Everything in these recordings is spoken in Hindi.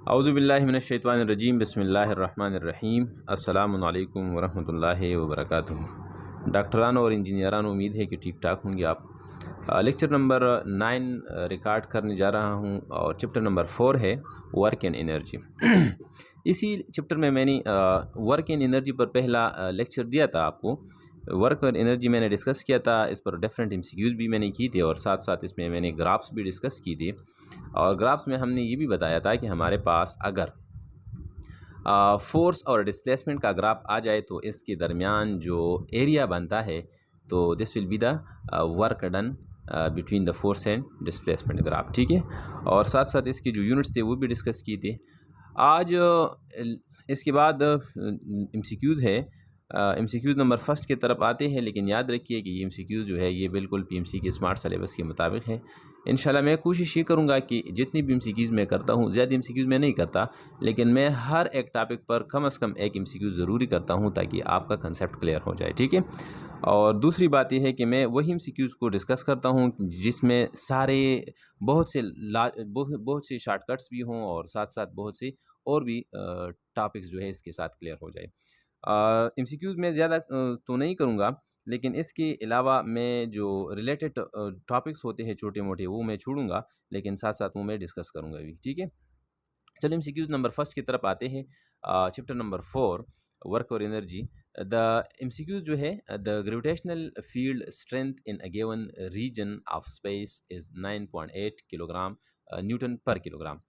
औज़ुबिल्लाहि मिनश्शैतानिर्रजीम बिस्मिल्लाहिर्रहमानिर्रहीम अस्सलामु अलैकुम वरहमतुल्लाहि वबरकातुहू। डॉक्टरान और इंजीनियरान, उम्मीद है कि ठीक ठाक होंगे आप। लेक्चर नंबर 9 रिकॉर्ड करने जा रहा हूं और चैप्टर नंबर 4 है वर्क एंड एनर्जी। इसी चैप्टर में मैंने वर्क एंड एनर्जी पर पहला लेक्चर दिया था आपको। वर्क और एनर्जी मैंने डिस्कस किया था, इस पर डिफरेंट एमसीक्यूज भी मैंने की थी और साथ साथ इसमें मैंने ग्राफ्स भी डिस्कस की थी। और ग्राफ्स में हमने ये भी बताया था कि हमारे पास अगर फोर्स और डिस्प्लेसमेंट का ग्राफ आ जाए तो इसके दरमियान जो एरिया बनता है तो this will be the work done between the force and displacement graph. ठीक है, और साथ साथ इसकी जो यूनिट्स थे वो भी डिस्कस की थी। आज इसके बाद एमसीक्यूज़ है। एमसीक्यूज़ नंबर फर्स्ट की तरफ आते हैं, लेकिन याद रखिए कि ये एमसीक्यूज़ जो है ये बिल्कुल पीएमसी के स्मार्ट सिलेबस के मुताबिक है। इंशाल्लाह मैं कोशिश ये करूँगा कि जितनी भी एमसीक्यूज़ मैं करता हूँ, ज़्यादा एमसीक्यूज़ मैं नहीं करता, लेकिन मैं हर एक टॉपिक पर कम से कम एक एमसीक्यू ज़रूरी करता हूँ ताकि आपका कंसेप्ट क्लियर हो जाए। ठीक है, और दूसरी बात यह है कि मैं वही एमसीक्यूज़ को डिस्कस करता हूँ जिसमें सारे बहुत से शॉर्टकट्स भी हों और साथ साथ बहुत से और भी टॉपिक्स जो है इसके साथ क्लियर हो जाए। एमसीक्यूज़ में ज़्यादा तो नहीं करूँगा, लेकिन इसके अलावा मैं जो रिलेटेड टॉपिक्स होते हैं छोटे मोटे वो मैं छोड़ूंगा, लेकिन साथ साथ वो मैं डिस्कस करूँगा भी। ठीक है, चलो एमसीक्यूज़ नंबर फर्स्ट की तरफ आते हैं। चैप्टर नंबर 4 वर्क और एनर्जी। द एमसीक्यूज़ जो है, the gravitational field strength in a given region of space is 9.8 kilogram newton पर kilogram.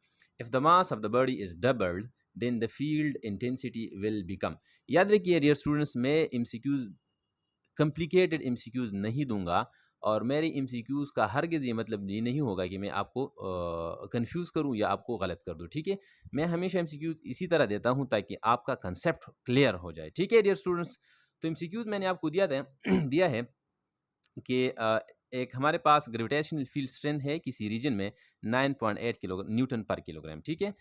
If the mass of the body is doubled then the field intensity will become. याद रखिए डियर स्टूडेंट्स, मैं एमसीक्यूज़ कॉम्प्लिकेटेड एमसीक्यूज़ नहीं दूंगा और मेरे एमसीक्यूज़ का हरगिज़ ये मतलब ये नहीं होगा कि मैं आपको कंफ्यूज करूं या आपको गलत कर दूं। ठीक है, मैं हमेशा एमसीक्यूज़ इसी तरह देता हूं ताकि आपका कंसेप्ट क्लियर हो जाए। ठीक है डियर स्टूडेंट्स, तो एमसीक्यूज़ मैंने आपको दिया है कि एक हमारे पास ग्रेविटेशनल फील्ड स्ट्रेंथ है किसी रीजन में 9.8 किलो न्यूटन पर किलोग्राम। ठीक है,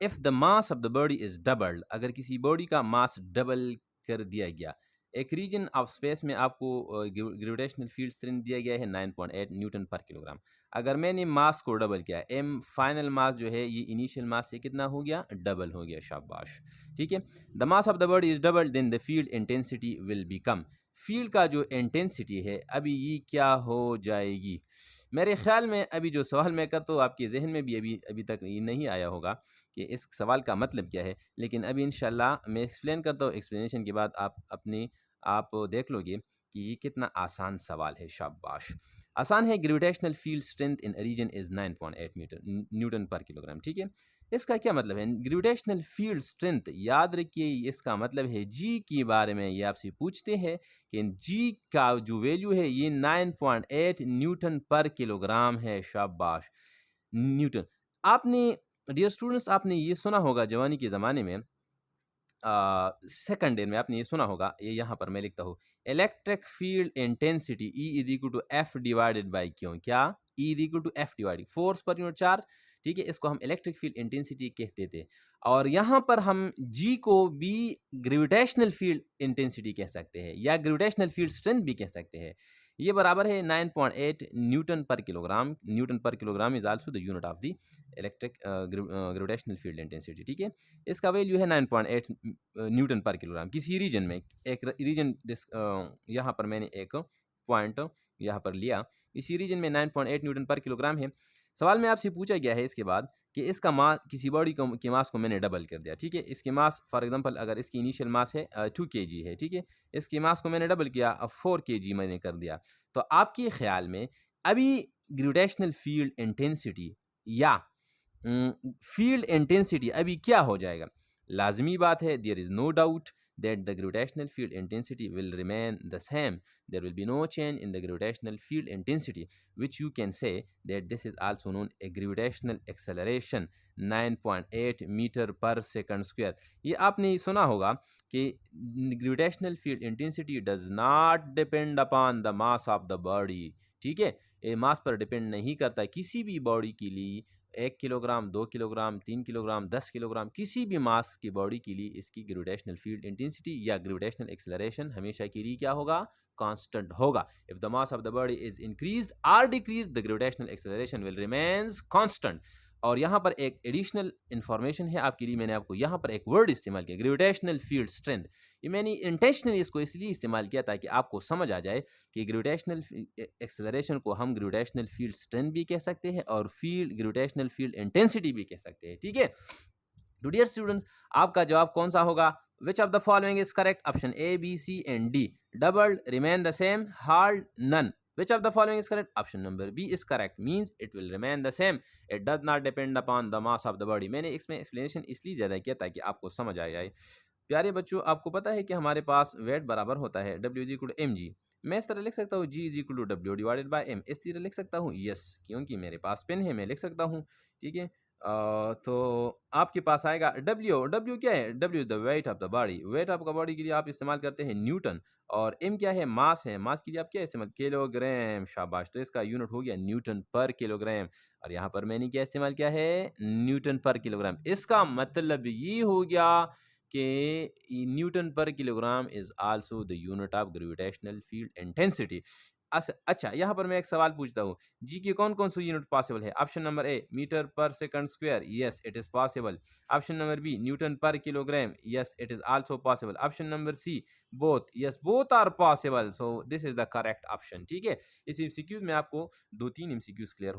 if the mass of the body is doubled, अगर किसी बॉडी का मास डबल कर दिया गया एक रीजन ऑफ स्पेस में, आपको ग्रेविटेशनल फील्ड स्ट्रेंथ दिया गया है 9.8 न्यूटन पर किलोग्राम। अगर मैंने मास को डबल किया, एम फाइनल मास जो है ये इनिशियल मास से कितना हो गया, डबल हो गया। शाबाश। ठीक है, the mass of the body is double then the field intensity will become. Field का जो इंटेंसिटी है अभी ये क्या हो जाएगी। मेरे ख्याल में अभी जो सवाल मैं करता हूँ आपके जहन में भी अभी तक ये नहीं आया होगा कि इस सवाल का मतलब क्या है, लेकिन अभी इंशाल्लाह मैं एक्सप्लेन करता हूँ। एक्सप्लेनेशन के बाद आप देख लोगे कि ये कितना आसान सवाल है। शाबाश, आसान है। Gravitational field strength in region is 9.8 metre newton पर किलोग्राम। ठीक है, इसका क्या मतलब है ग्रेविटेशनल फील्ड स्ट्रेंथ? याद रखिए इसका मतलब है जी के बारे में ये आपसे पूछते हैं कि जी का जो वैल्यू है ये 9.8 न्यूटन पर किलोग्राम है। शाबाश, न्यूटन। आपने डियर स्टूडेंट्स आपने ये सुना होगा जवानी के ज़माने में, सेकंड ईयर में आपने ये सुना होगा, ये यहाँ पर मैं लिखता हूँ, electric field intensity E is equal to F divided by q. क्या? E is equal to F divided force पर यूनिट चार्ज। ठीक है, इसको हम इलेक्ट्रिक फील्ड इंटेंसिटी कहते थे, और यहाँ पर हम जी को भी ग्रेविटेशनल फील्ड इंटेंसिटी कह सकते हैं या ग्रेविटेशनल फील्ड स्ट्रेंथ भी कह सकते हैं। ये बराबर है 9.8 न्यूटन पर किलोग्राम। न्यूटन पर kilogram is also the unit of the electric gravitational field intensity. ठीक है, इसका वैल्यू है 9.8 न्यूटन पर किलोग्राम किसी रीजन में। एक रीजन यहाँ पर मैंने एक पॉइंट यहाँ पर लिया, इसी रीजन में 9.8 न्यूटन पर किलोग्राम है। सवाल में आपसे पूछा गया है इसके बाद कि इसका मास, किसी बॉडी के मास को मैंने डबल कर दिया। ठीक है, इसके मास फॉर एग्जांपल अगर इसकी इनिशियल मास है 2 kg है, ठीक है, इसके मास को मैंने डबल किया, 4 kg मैंने कर दिया, तो आपके ख्याल में अभी ग्रेविटेशनल फील्ड इंटेंसिटी या फील्ड इंटेंसिटी अभी क्या हो जाएगा? लाजमी बात है, there is no doubt that the gravitational field intensity will remain the same. There will be no change in the gravitational field intensity, which you can say that this is also known a gravitational acceleration 9.8 meter per second square. ये आपने सुना होगा कि gravitational field intensity does not depend upon the mass of the body. ठीक है, ये मास पर डिपेंड नहीं करता किसी भी बॉडी के लिए। 1 किलोग्राम, 2 किलोग्राम, 3 किलोग्राम, 10 किलोग्राम, किसी भी मास की बॉडी के लिए इसकी ग्रेविटेशनल फील्ड इंटेंसिटी या ग्रेविटेशनल एक्सेलरेशन हमेशा के लिए क्या होगा? कांस्टेंट होगा। If the mass of the body is increased और decreased the gravitational acceleration will remains constant. और यहाँ पर एक एडिशनल इन्फॉर्मेशन है आपके लिए, मैंने आपको यहाँ पर एक वर्ड इस्तेमाल किया, ग्रेविटेशनल फील्ड स्ट्रेंथ। ये मैंने इंटेंशनली इसको इसलिए इस्तेमाल किया ताकि आपको समझ आ जाए कि ग्रेविटेशनल एक्सेलरेशन को हम ग्रेविटेशनल फील्ड स्ट्रेंथ भी कह सकते हैं और ग्रेविटेशनल फील्ड इंटेंसिटी भी कह सकते हैं, ठीक है। तो डियर स्टूडेंट्स, आपका जवाब कौन सा होगा? Which of the following is correct? Option A, B, C and D. Doubled, remain the same, hard, none. Which of the following is correct? Option number B is correct. Means it will remain the same. It does not depend upon the mass of the body. मैंने इसमें एक्सप्लेनेशन इसलिए ज़्यादा किया ताकि आपको समझ आ जाए। प्यारे बच्चों, आपको पता है कि हमारे पास वेट बराबर होता है W is equal to mg। मैं इस तरह लिख सकता हूँ G is equal to W divided by M। इस तरह लिख सकता हूँ, यस, क्योंकि मेरे पास पेन है मैं लिख सकता हूँ, ठीक है। तो आपके पास आएगा W क्या है? W is the weight of the body. Weight of the body के लिए आप इस्तेमाल करते हैं न्यूटन, और M क्या है? मास है। मास के लिए आप क्या इस्तेमाल? किलोग्राम। शाबाश, तो इसका यूनिट हो गया न्यूटन पर किलोग्राम, और यहाँ पर मैंने क्या इस्तेमाल किया है? न्यूटन पर किलोग्राम। इसका मतलब ये हो गया कि न्यूटन पर kilogram is also the unit of gravitational field intensity. अच्छा, यहाँ पर मैं एक सवाल पूछता हूँ, जी के कौन कौन से यूनिट पॉसिबल है? Option number A, metre per second square, yes it is possible. Option number B, newton पर kilogram, yes it is also possible. Option number C, both, yes both are possible. So this is the correct option, ठीक है। इस एमसीक्यूज में आपको 2-3 एमसीक्यूज क्लियर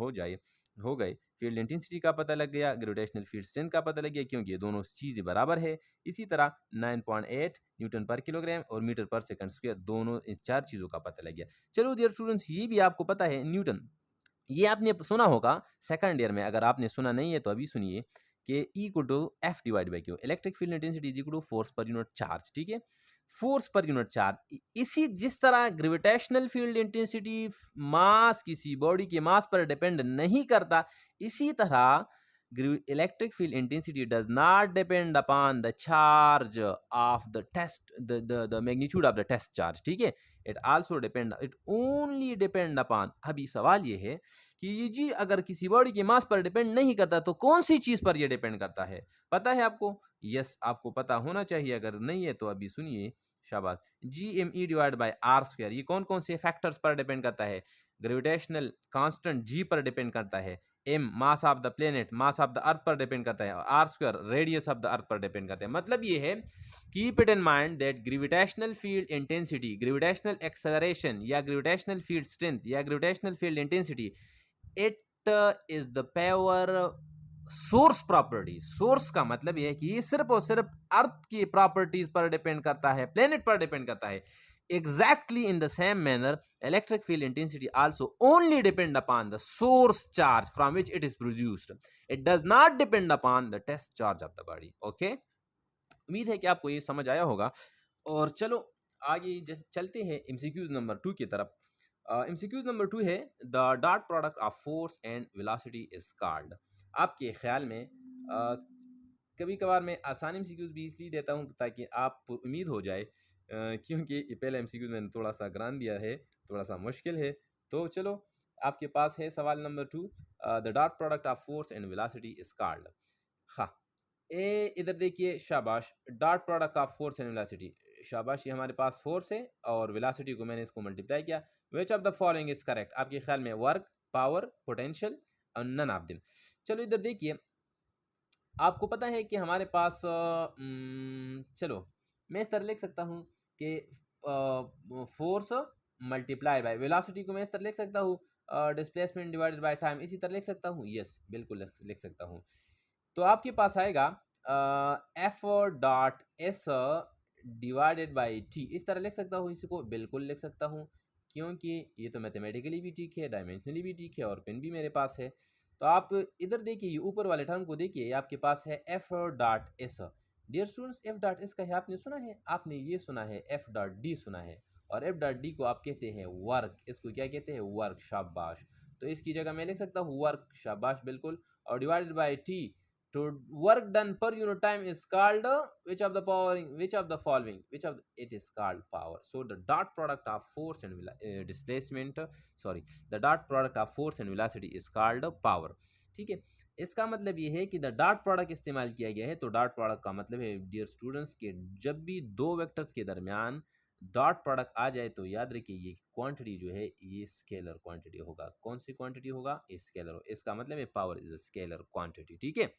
हो गए। फील्ड इंटेंसिटी का पता लग गया, ग्रेविटेशनल फील्ड स्ट्रेंथ का पता लग गया, क्योंकि ये दोनों चीज़ें बराबर है। इसी तरह 9.8 न्यूटन पर किलोग्राम और मीटर पर सेकंड स्क्वायर, दोनों इस 4 चीज़ों का पता लग गया। चलो डियर स्टूडेंट्स, ये भी आपको पता है न्यूटन, ये आपने सुना होगा सेकंड ईयर में। अगर आपने सुना नहीं है तो अभी सुनिए कि E equal to F divide by q, electric field intensity is equal to force पर यूनिट चार्ज, ठीक है। फोर्स पर यूनिट चार्ज, इसी जिस तरह ग्रेविटेशनल फील्ड इंटेंसिटी मास, किसी बॉडी के मास पर डिपेंड नहीं करता, इसी तरह electric field intensity does not depend upon the charge of the test, the magnitude of the test charge, ठीक है। it also depend, it only depend upon। अभी सवाल ये है कि ये जी अगर किसी बॉडी के मास पर डिपेंड नहीं करता तो कौन सी चीज पर ये डिपेंड करता है? पता है आपको? यस, आपको पता होना चाहिए। अगर नहीं है तो अभी सुनिए, शाबाश। GME divide by r square, ये कौन कौन से फैक्टर्स पर डिपेंड करता है? ग्रेविटेशनल कांस्टेंट G पर डिपेंड करता है, M mass of the planet, mass of the earth पर डिपेंड करता है, और r square radius of the earth पर डिपेंड करता है। मतलब ये है, keep it in mind that gravitational field intensity, gravitational acceleration या ग्रेविटेशनल फील्ड स्ट्रेंथ या gravitational field intensity, it is the power source property. Source का मतलब यह है कि ये सिर्फ और सिर्फ अर्थ की प्रॉपर्टीज पर डिपेंड करता है, प्लेनेट पर डिपेंड करता है। Exactly in the same manner, electric field intensity also only depend upon the source charge from which it is produced. It does not depend upon the test charge of the body. Okay? उम्मीद है कि आपको ये समझ आया होगा। और चलो आगे चलते हैं एमसीक्यूज नंबर 2 की तरफ। एमसीक्यूज नंबर 2 है, the dot product of force and velocity is called. आपके ख्याल में कभी कभार मैं आसान एमसीक्यूज भी इसलिए देता हूँ ताकि आप उम्मीद हो जाए, क्योंकि ये पहला एमसीक्यू मैंने थोड़ा सा ग्रान दिया है, थोड़ा सा मुश्किल है। तो चलो आपके पास है सवाल number 2, the dot product of force and velocity is called. हाँ, ए इधर देखिए, शाबाश, dot product of force and velocity, शाबाश, ये हमारे पास फोर्स है और वेलोसिटी को मैंने इसको मल्टीप्लाई किया। विच of the following is correct? आपके ख्याल में वर्क, पावर, पोटेंशियल, और नन ऑफ देम। चलो इधर देखिए, आपको पता है कि हमारे पास चलो मैं इस तरह लिख सकता हूँ कि फोर्स मल्टीप्लाई बाय वेलोसिटी को मैं इस तरह लिख सकता हूँ डिस्प्लेसमेंट डिवाइडेड बाय टाइम, इसी तरह लिख सकता हूँ। यस, बिल्कुल लिख सकता हूँ। तो आपके पास आएगा F dot S divided by T, इस तरह लिख सकता हूँ, इसी को बिल्कुल लिख सकता हूँ, क्योंकि ये तो मैथमेटिकली भी ठीक है, डायमेंशनली भी ठीक है, और पेन भी मेरे पास है। तो आप इधर देखिए, ऊपर वाले टर्म को देखिए, आपके पास है F dot S. Dear students, F dot S का है आपने सुना है? आपने ये सुना है एफ डॉट डी सुना है, और एफ डॉट डी को आप कहते हैं वर्क। इसको क्या कहते हैं? वर्क, शाबाश। तो इसकी जगह मैं लिख सकता हूँ वर्क, शाबाश, बिल्कुल। और divided by T, to work done per unit time is called which of the following, it is called power. So the dot product of force and displacement, the dot product of force and velocity is called power, ठीक है। इसका मतलब ये है कि द डॉट प्रोडक्ट इस्तेमाल किया गया है, तो डॉट प्रोडक्ट का मतलब है डियर स्टूडेंट्स कि जब भी दो वेक्टर्स के दरमियान डॉट प्रोडक्ट आ जाए तो याद रखिए ये क्वांटिटी जो है ये स्केलर क्वांटिटी होगा। कौन सी क्वांटिटी होगा? ये स्केलर। इसका मतलब है power is a scalar quantity, ठीक है।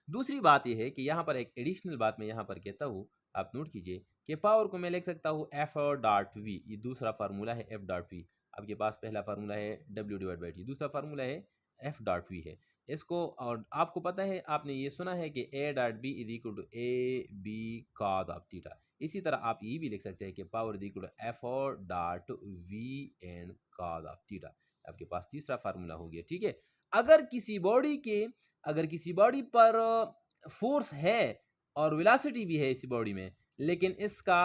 दूसरी बात यह है कि यहाँ पर एक एडिशनल बात मैं यहाँ पर कहता हूँ, आप नोट कीजिए कि पावर को मैं लिख सकता हूँ एफ डॉट वी, ये दूसरा फार्मूला है एफ डॉट वी। आपके पास पहला फार्मूला है डब्ल्यू डिवाइड बाई टी, दूसरा फार्मूला है एफ डॉट वी है। इसको और आपको पता है, आपने ये सुना है कि A dot B is equal to A B cos of theta. इसी तरह आप ये भी लिख सकते हैं कि power is equal to F dot V and cos of theta. आपके पास तीसरा फार्मूला हो गया, ठीक है। अगर किसी बॉडी के अगर किसी बॉडी पर फोर्स है और वेलोसिटी भी है इसी बॉडी में, लेकिन इसका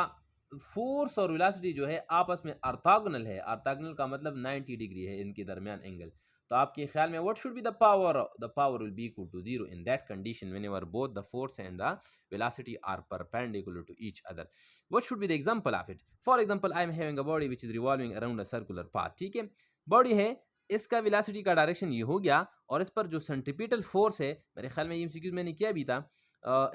फोर्स और वेलोसिटी जो है आपस में ऑर्थोगोनल है। ऑर्थोगोनल का मतलब 90 डिग्री है इनके दरमियान एंगल। तो आपके ख्याल में what should be the power will be equal to zero in that condition whenever both the force and the velocity are perpendicular to each other. What should be the example of it? For example I am having a body which is revolving around a circular path, ठीक है। बॉडी है, इसका वेलोसिटी का डायरेक्शन ये हो गया और इस पर जो सेंट्रीपिटल फोर्स है, मेरे ख्याल में ये एमसीक्यू मैंने किया भी था,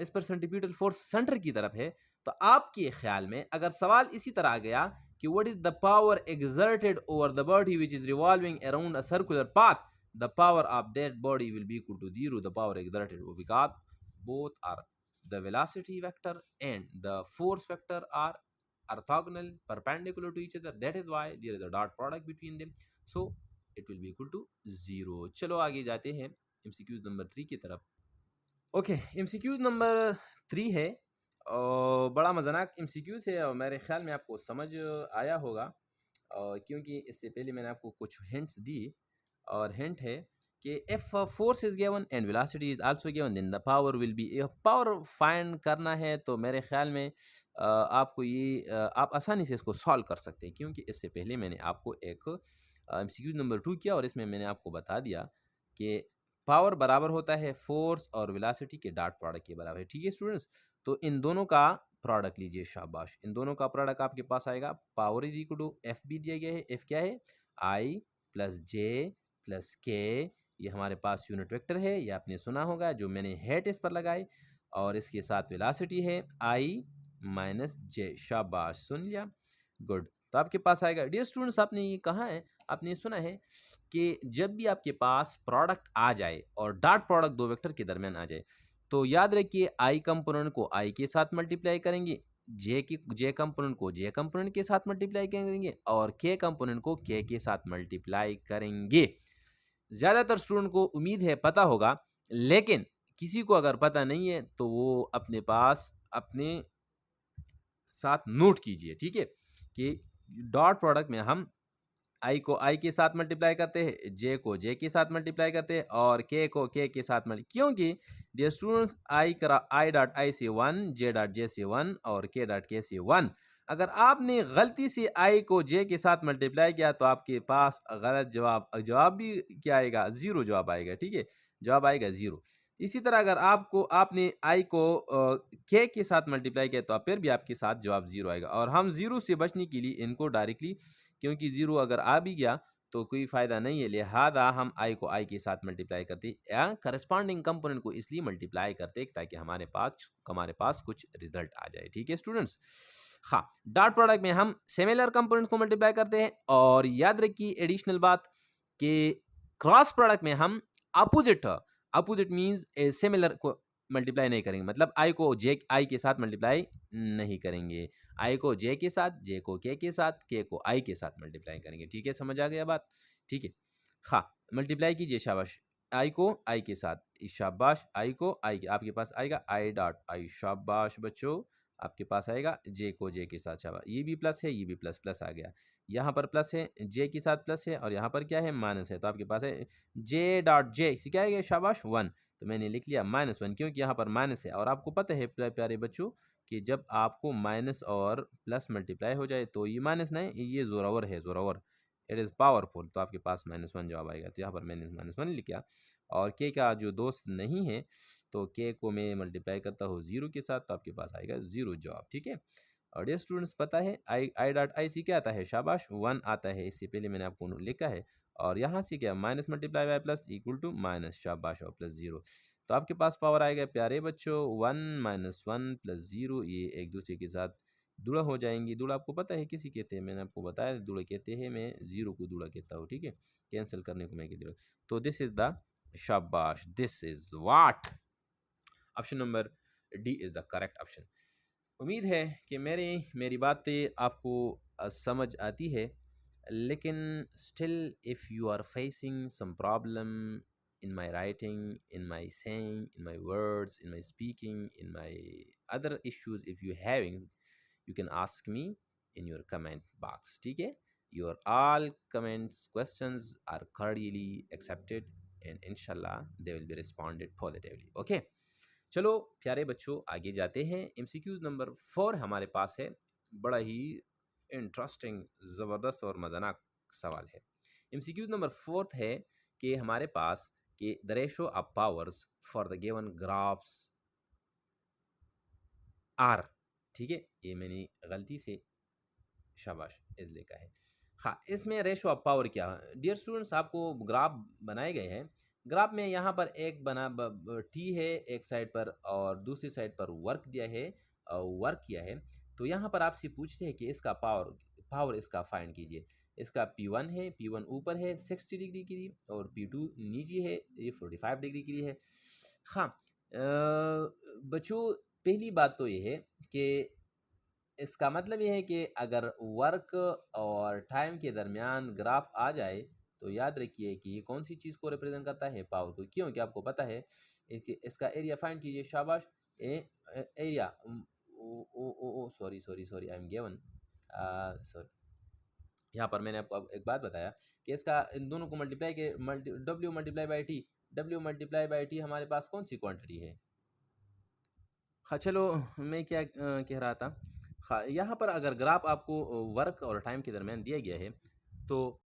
इस पर सेंट्रीपिटल फोर्स सेंटर की तरफ है। तो आपके ख्याल में अगर सवाल इसी तरह आ गया कि what is the power exerted over the body which is revolving around a circular path, the power of that body will be equal to zero, the power exerted, because both are the velocity vector and the force vector are orthogonal perpendicular to each other. That is why there is a dot product between them, so it will be equal to zero. चलो आगे जाते हैं एमसीक्यूज नंबर 3 की तरफ। ओके, एमसीक्यूज नंबर 3 है और बड़ा मज़ाक एमसीक्यूज है और मेरे ख्याल में आपको समझ आया होगा, और क्योंकि इससे पहले मैंने आपको कुछ हिंट्स दी। और हिंट है कि if force is given and velocity is also given then the power will be, power find करना है तो मेरे ख्याल में आपको ये आप आसानी से इसको सॉल्व कर सकते हैं, क्योंकि इससे पहले मैंने आपको एक एमसीक्यू नंबर 2 किया और इसमें मैंने आपको बता दिया कि पावर बराबर होता है फोर्स और वेलोसिटी के डॉट प्रोडक्ट के बराबर है, ठीक है स्टूडेंट्स। तो इन दोनों का प्रोडक्ट लीजिए, शाबाश। इन दोनों का प्रोडक्ट आपके पास आएगा, power is equal to F भी दिया गया है। एफ क्या है? आई प्लस जे प्लस के, ये हमारे पास यूनिट वेक्टर है, ये आपने सुना होगा जो मैंने हेट इस पर लगाई, और इसके साथ वेलोसिटी है आई माइनस जे। शाबाश, सुन लिया, गुड। तो आपके पास आएगा। डियर स्टूडेंट्स, आपने ये कहा है, आपने सुना है कि जब भी आपके पास प्रोडक्ट आ जाए और डॉट प्रोडक्ट दो वेक्टर के दरमियान आ जाए, तो याद रखिए आई कंपोनेंट को आई के साथ मल्टीप्लाई करेंगे, जे कंपोनेंट को जे कंपोनेंट के साथ मल्टीप्लाई करेंगे, और के कंपोनेंट को के साथ मल्टीप्लाई करेंगे। ज़्यादातर स्टूडेंट को उम्मीद है पता होगा, लेकिन किसी को अगर पता नहीं है तो वो अपने पास अपने साथ नोट कीजिए, ठीक है, कि डॉट प्रोडक्ट में हम आई को आई के साथ मल्टीप्लाई करते हैं, जे को जे के साथ मल्टीप्लाई करते हैं, और के को के साथ क्योंकि dear students I dot I से 1, जे डॉट जे से 1 और के डॉट के से 1। अगर आपने गलती से आई को जे के साथ मल्टीप्लाई किया तो आपके पास गलत जवाब भी क्या आएगा? ज़ीरो जवाब आएगा, ठीक है, जवाब आएगा ज़ीरो। इसी तरह अगर आपने आई को के साथ मल्टीप्लाई किया तो फिर भी आपके साथ जवाब ज़ीरो आएगा। और हम ज़ीरो से बचने के लिए इनको डायरेक्टली, क्योंकि ज़ीरो अगर आ भी गया तो कोई फ़ायदा नहीं है, लिहाजा हम आई को आई के साथ मल्टीप्लाई करते या करस्पॉन्डिंग कंपोनेंट को इसलिए मल्टीप्लाई करते ताकि हमारे पास कुछ रिजल्ट आ जाए, ठीक है स्टूडेंट्स। हाँ, डॉट प्रोडक्ट में हम सिमिलर कंपोनेंट्स को मल्टीप्लाई करते हैं, और याद रखिए एडिशनल बात कि क्रॉस प्रोडक्ट में हम अपोजिट मीन्स सिमिलर को मल्टीप्लाई नहीं करेंगे, मतलब आई को जे आई के साथ मल्टीप्लाई नहीं करेंगे, आई को जे के साथ, जे को के साथ, के को आई के साथ मल्टीप्लाई करेंगे, ठीक है, समझ आ गया बात, ठीक है। हाँ, मल्टीप्लाई कीजिए, शाबाश, आई को आई के साथ, शाबाश, आई को आई, आपके पास आएगा आई डॉट आई, शाबाश बच्चों, आपके पास आएगा जे को जे के साथ, शाबाश, ये भी प्लस है, ये भी प्लस प्लस आ गया, यहाँ पर प्लस है, जे के साथ प्लस है, और यहाँ पर क्या है? माइनस है, तो आपके पास है जे डॉट जे, इसी क्या है? शाबाश 1, तो मैंने लिख लिया -1, क्योंकि यहाँ पर माइनस है। और आपको पता है प्यारे बच्चों कि जब आपको माइनस और प्लस मल्टीप्लाई हो जाए तो ये माइनस नहीं, ये जोरावर है, जोरावर, इट इज़ पावरफुल, तो आपके पास -1 जवाब आएगा। तो यहाँ पर मैंने -1 लिख लिया, और के का जो दोस्त नहीं है तो के को मैं मल्टीप्लाई करता हूँ ज़ीरो के साथ, तो आपके पास आएगा ज़ीरो जवाब, ठीक है। और ये स्टूडेंट्स पता है आई डॉट आई सी क्या आता है? शाबाश 1 आता है, इससे पहले मैंने आपको लिखा है, और यहाँ से क्या? Minus multiply by plus equal to minus, शाबाश, और प्लस ज़ीरो, तो आपके पास पावर आएगा प्यारे बच्चों 1 - 1 + 0, ये एक दूसरे के साथ दूड़ा हो जाएंगी। दूड़ा आपको पता है किसी कहते हैं, मैंने आपको बताया दूड़ा कहते हैं, मैं ज़ीरो को दूड़ा कहता हूँ, ठीक है, कैंसिल करने को मैं कहती हूँ। तो दिस इज़ द, शाबाश, this is what, option number D is the correct option. उम्मीद है कि मेरी बातें आपको समझ आती है, लेकिन still if you are facing some problem in my writing, in my saying, in my words, in my speaking, in my other issues, if you having, you can ask me in your comment box, ठीक है? Your all comments, questions are cordially accepted and inshallah they will be responded positively, okay? चलो प्यारे बच्चों, आगे जाते हैं। MCQs नंबर 4 हमारे पास है, बड़ा ही इंटरेस्टिंग, ज़बरदस्त और मज़ानाक सवाल है। MCQs नंबर 4 है कि हमारे पास कि the ratio of powers for the given graphs are, ठीक है, ये मैंने गलती से, शाबाश, इस लिखा है। हाँ, इसमें रेशो ऑफ पावर क्या है डियर स्टूडेंट्स, आपको ग्राफ बनाए गए हैं। ग्राफ में यहाँ पर एक बना टी है एक साइड पर और दूसरी साइड पर वर्क दिया है, वर्क किया है। तो यहाँ पर आपसे पूछते हैं कि इसका पावर इसका फाइंड कीजिए। इसका P1 है, P1 ऊपर है 60 डिग्री के लिए और P2 नीचे है, ये 45 डिग्री के लिए है। हाँ, बच्चों, पहली बात तो ये है कि इसका मतलब ये है कि अगर वर्क और टाइम के दरमियान ग्राफ आ जाए तो याद रखिए कि ये कौन सी चीज़ को रिप्रेजेंट करता है, पावर को, क्योंकि आपको पता है कि इसका एरिया फाइंड कीजिए। शाबाश, area, oh sorry sorry sorry, I am given, sorry, यहाँ पर मैंने आपको एक बात बताया कि इसका इन दोनों को मल्टीप्लाई के W multiply by T, W multiply by T हमारे पास कौन सी क्वांटिटी है। हाँ, चलो, मैं क्या कह रहा था। हाँ, यहाँ पर अगर ग्राफ आपको वर्क और टाइम के दरमियान दिया गया है तो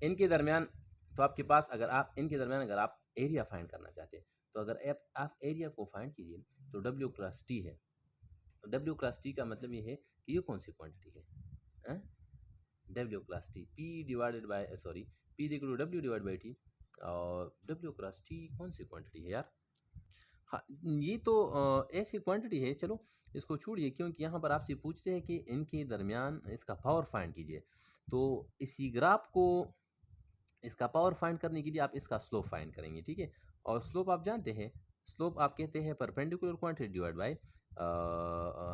इनके दरमियान, तो आपके पास अगर आप इनके दरमियान अगर आप एरिया फाइंड करना चाहते हैं तो अगर आप एरिया को फाइंड कीजिए तो डब्ल्यू क्लास टी है। डब्ल्यू क्लास टी का मतलब ये है कि ये कौन सी क्वांटिटी है, W class T, P divided by, sorry, P equal to W divide by T, और डब्ल्यू क्लास टी कौन सी क्वांटिटी है यार। हाँ, ये तो ऐसी क्वांटिटी है, चलो इसको छोड़िए, क्योंकि यहाँ पर आपसे पूछते हैं कि इनके दरमियान इसका पावर फाइंड कीजिए। तो इसी ग्राफ को, इसका पावर फाइंड करने के लिए आप इसका स्लोप फाइंड करेंगे, ठीक है। और स्लोप आप जानते हैं, स्लोप आप कहते हैं perpendicular quantity divide by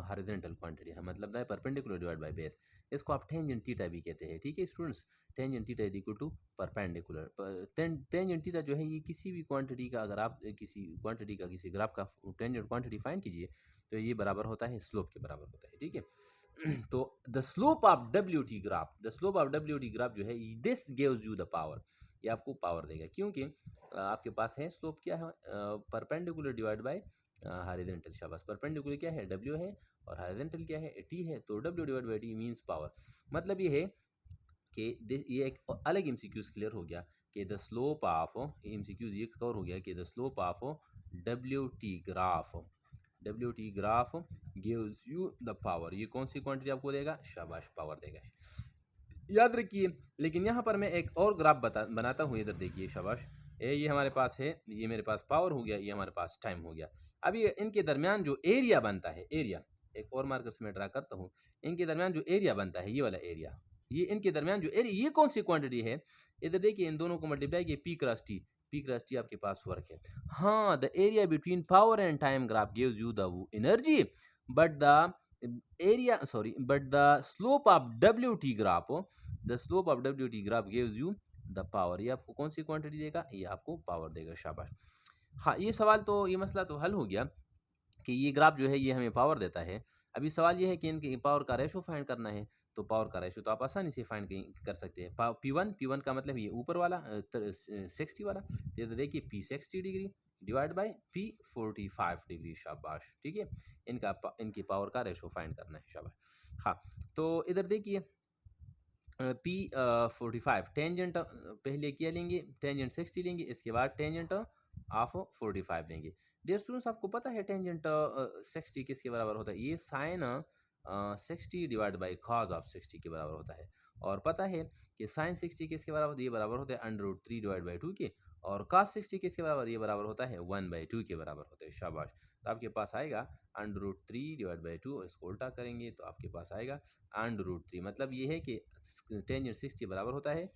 horizontal quantity है, मतलब है परपेंडिकुलर डिवाइड बाय बेस। इसको आप टेंजेंट थीटा भी कहते हैं, ठीक है students. Tangent theta is equal to perpendicular. Tangent theta जो है ये किसी भी क्वांटिटी का, अगर आप किसी क्वांटिटी का किसी ग्राफ का टेंजेंट क्वांटिटी फाइंड कीजिए तो ये बराबर होता है स्लोप के बराबर होता है, ठीक है। तो the slope of W T graph, the slope of W T graph जो है, this gives you the power, ये आपको पावर देगा, क्योंकि आपके पास है स्लोप क्या है, परपेंडिकुलर डिवाइड बाय हॉरिजॉन्टल। शाबाश, परपेंडिकुलर क्या है, डब्ल्यू है, और हॉरिजॉन्टल क्या है, टी है। तो W divide by T means power. मतलब ये है कि ये एक अलग एमसीक्यूज क्लियर हो गया कि द स्लोप ऑफ, एमसीक्यूज ये कवर हो गया कि the slope of W T graph gives you the power. ये कौन सी क्वांटिटी आपको देगा, शाबाश, पावर देगा, याद रखिए। लेकिन यहाँ पर मैं एक और ग्राफ बनाता हूँ, इधर देखिए, शाबाश, ये हमारे पास है, ये मेरे पास पावर हो गया, ये हमारे पास टाइम हो गया। अभी इनके दरमियान जो एरिया बनता है, एरिया, एक और मार्कर से मैं ड्रा करता हूँ, इनके दरमियान जो एरिया बनता है, ये वाला एरिया, ये इनके दरमियान जो एरिया, ये कौन सी क्वांटिटी है, इधर देखिए, इन दोनों को मल्टीप्लाई किए, पी क्रॉस टी आपके पास वर्क है। हाँ, the area between power and time graph gives you the energy, but the slope of W T graph gives you the power. ये आपको कौन सी क्वांटिटी देगा, ये आपको पावर देगा, शाबाश। हाँ, ये सवाल तो, ये मसला तो हल हो गया कि ये ग्राफ जो है ये हमें पावर देता है। अभी सवाल ये है कि इनके पावर का रेशो फाइंड करना है। तो पावर का रेशो तो आप आसानी से फाइंड कर सकते हैं। P1 का मतलब ये ऊपर वाला 60 वाला, ये तो देखिए P 60 degree divide by P 45 degree, शाबाश, ठीक है। इनकी पावर का रेशो फाइंड करना है, शाबाश। हाँ, तो इधर देखिए, P 45 टेंजेंट पहले क्या लेंगे, टेंजेंट 60 लेंगे, इसके बाद टेंजेंट ऑफ 45 लेंगे। डियर स्टूडेंट्स, आपको पता है टेंजेंट 60 किसके बराबर होता है, ये sine 60 divide by cos of 60 के बराबर होता है। और पता है कि साइन 60 किसके बराबर होता है, ये बराबर होता है √3 डिवाइड बाई 2 के। और cos 60 किसके बराबर, ये बराबर होता है 1/2 के बराबर होता है। शाबाश। तो आपके पास आएगा √3 डिवाइड बाई 2 और इसको उल्टा करेंगे तो आपके पास आएगा √3। मतलब ये है कि टेंजेंट 60 बराबर होता है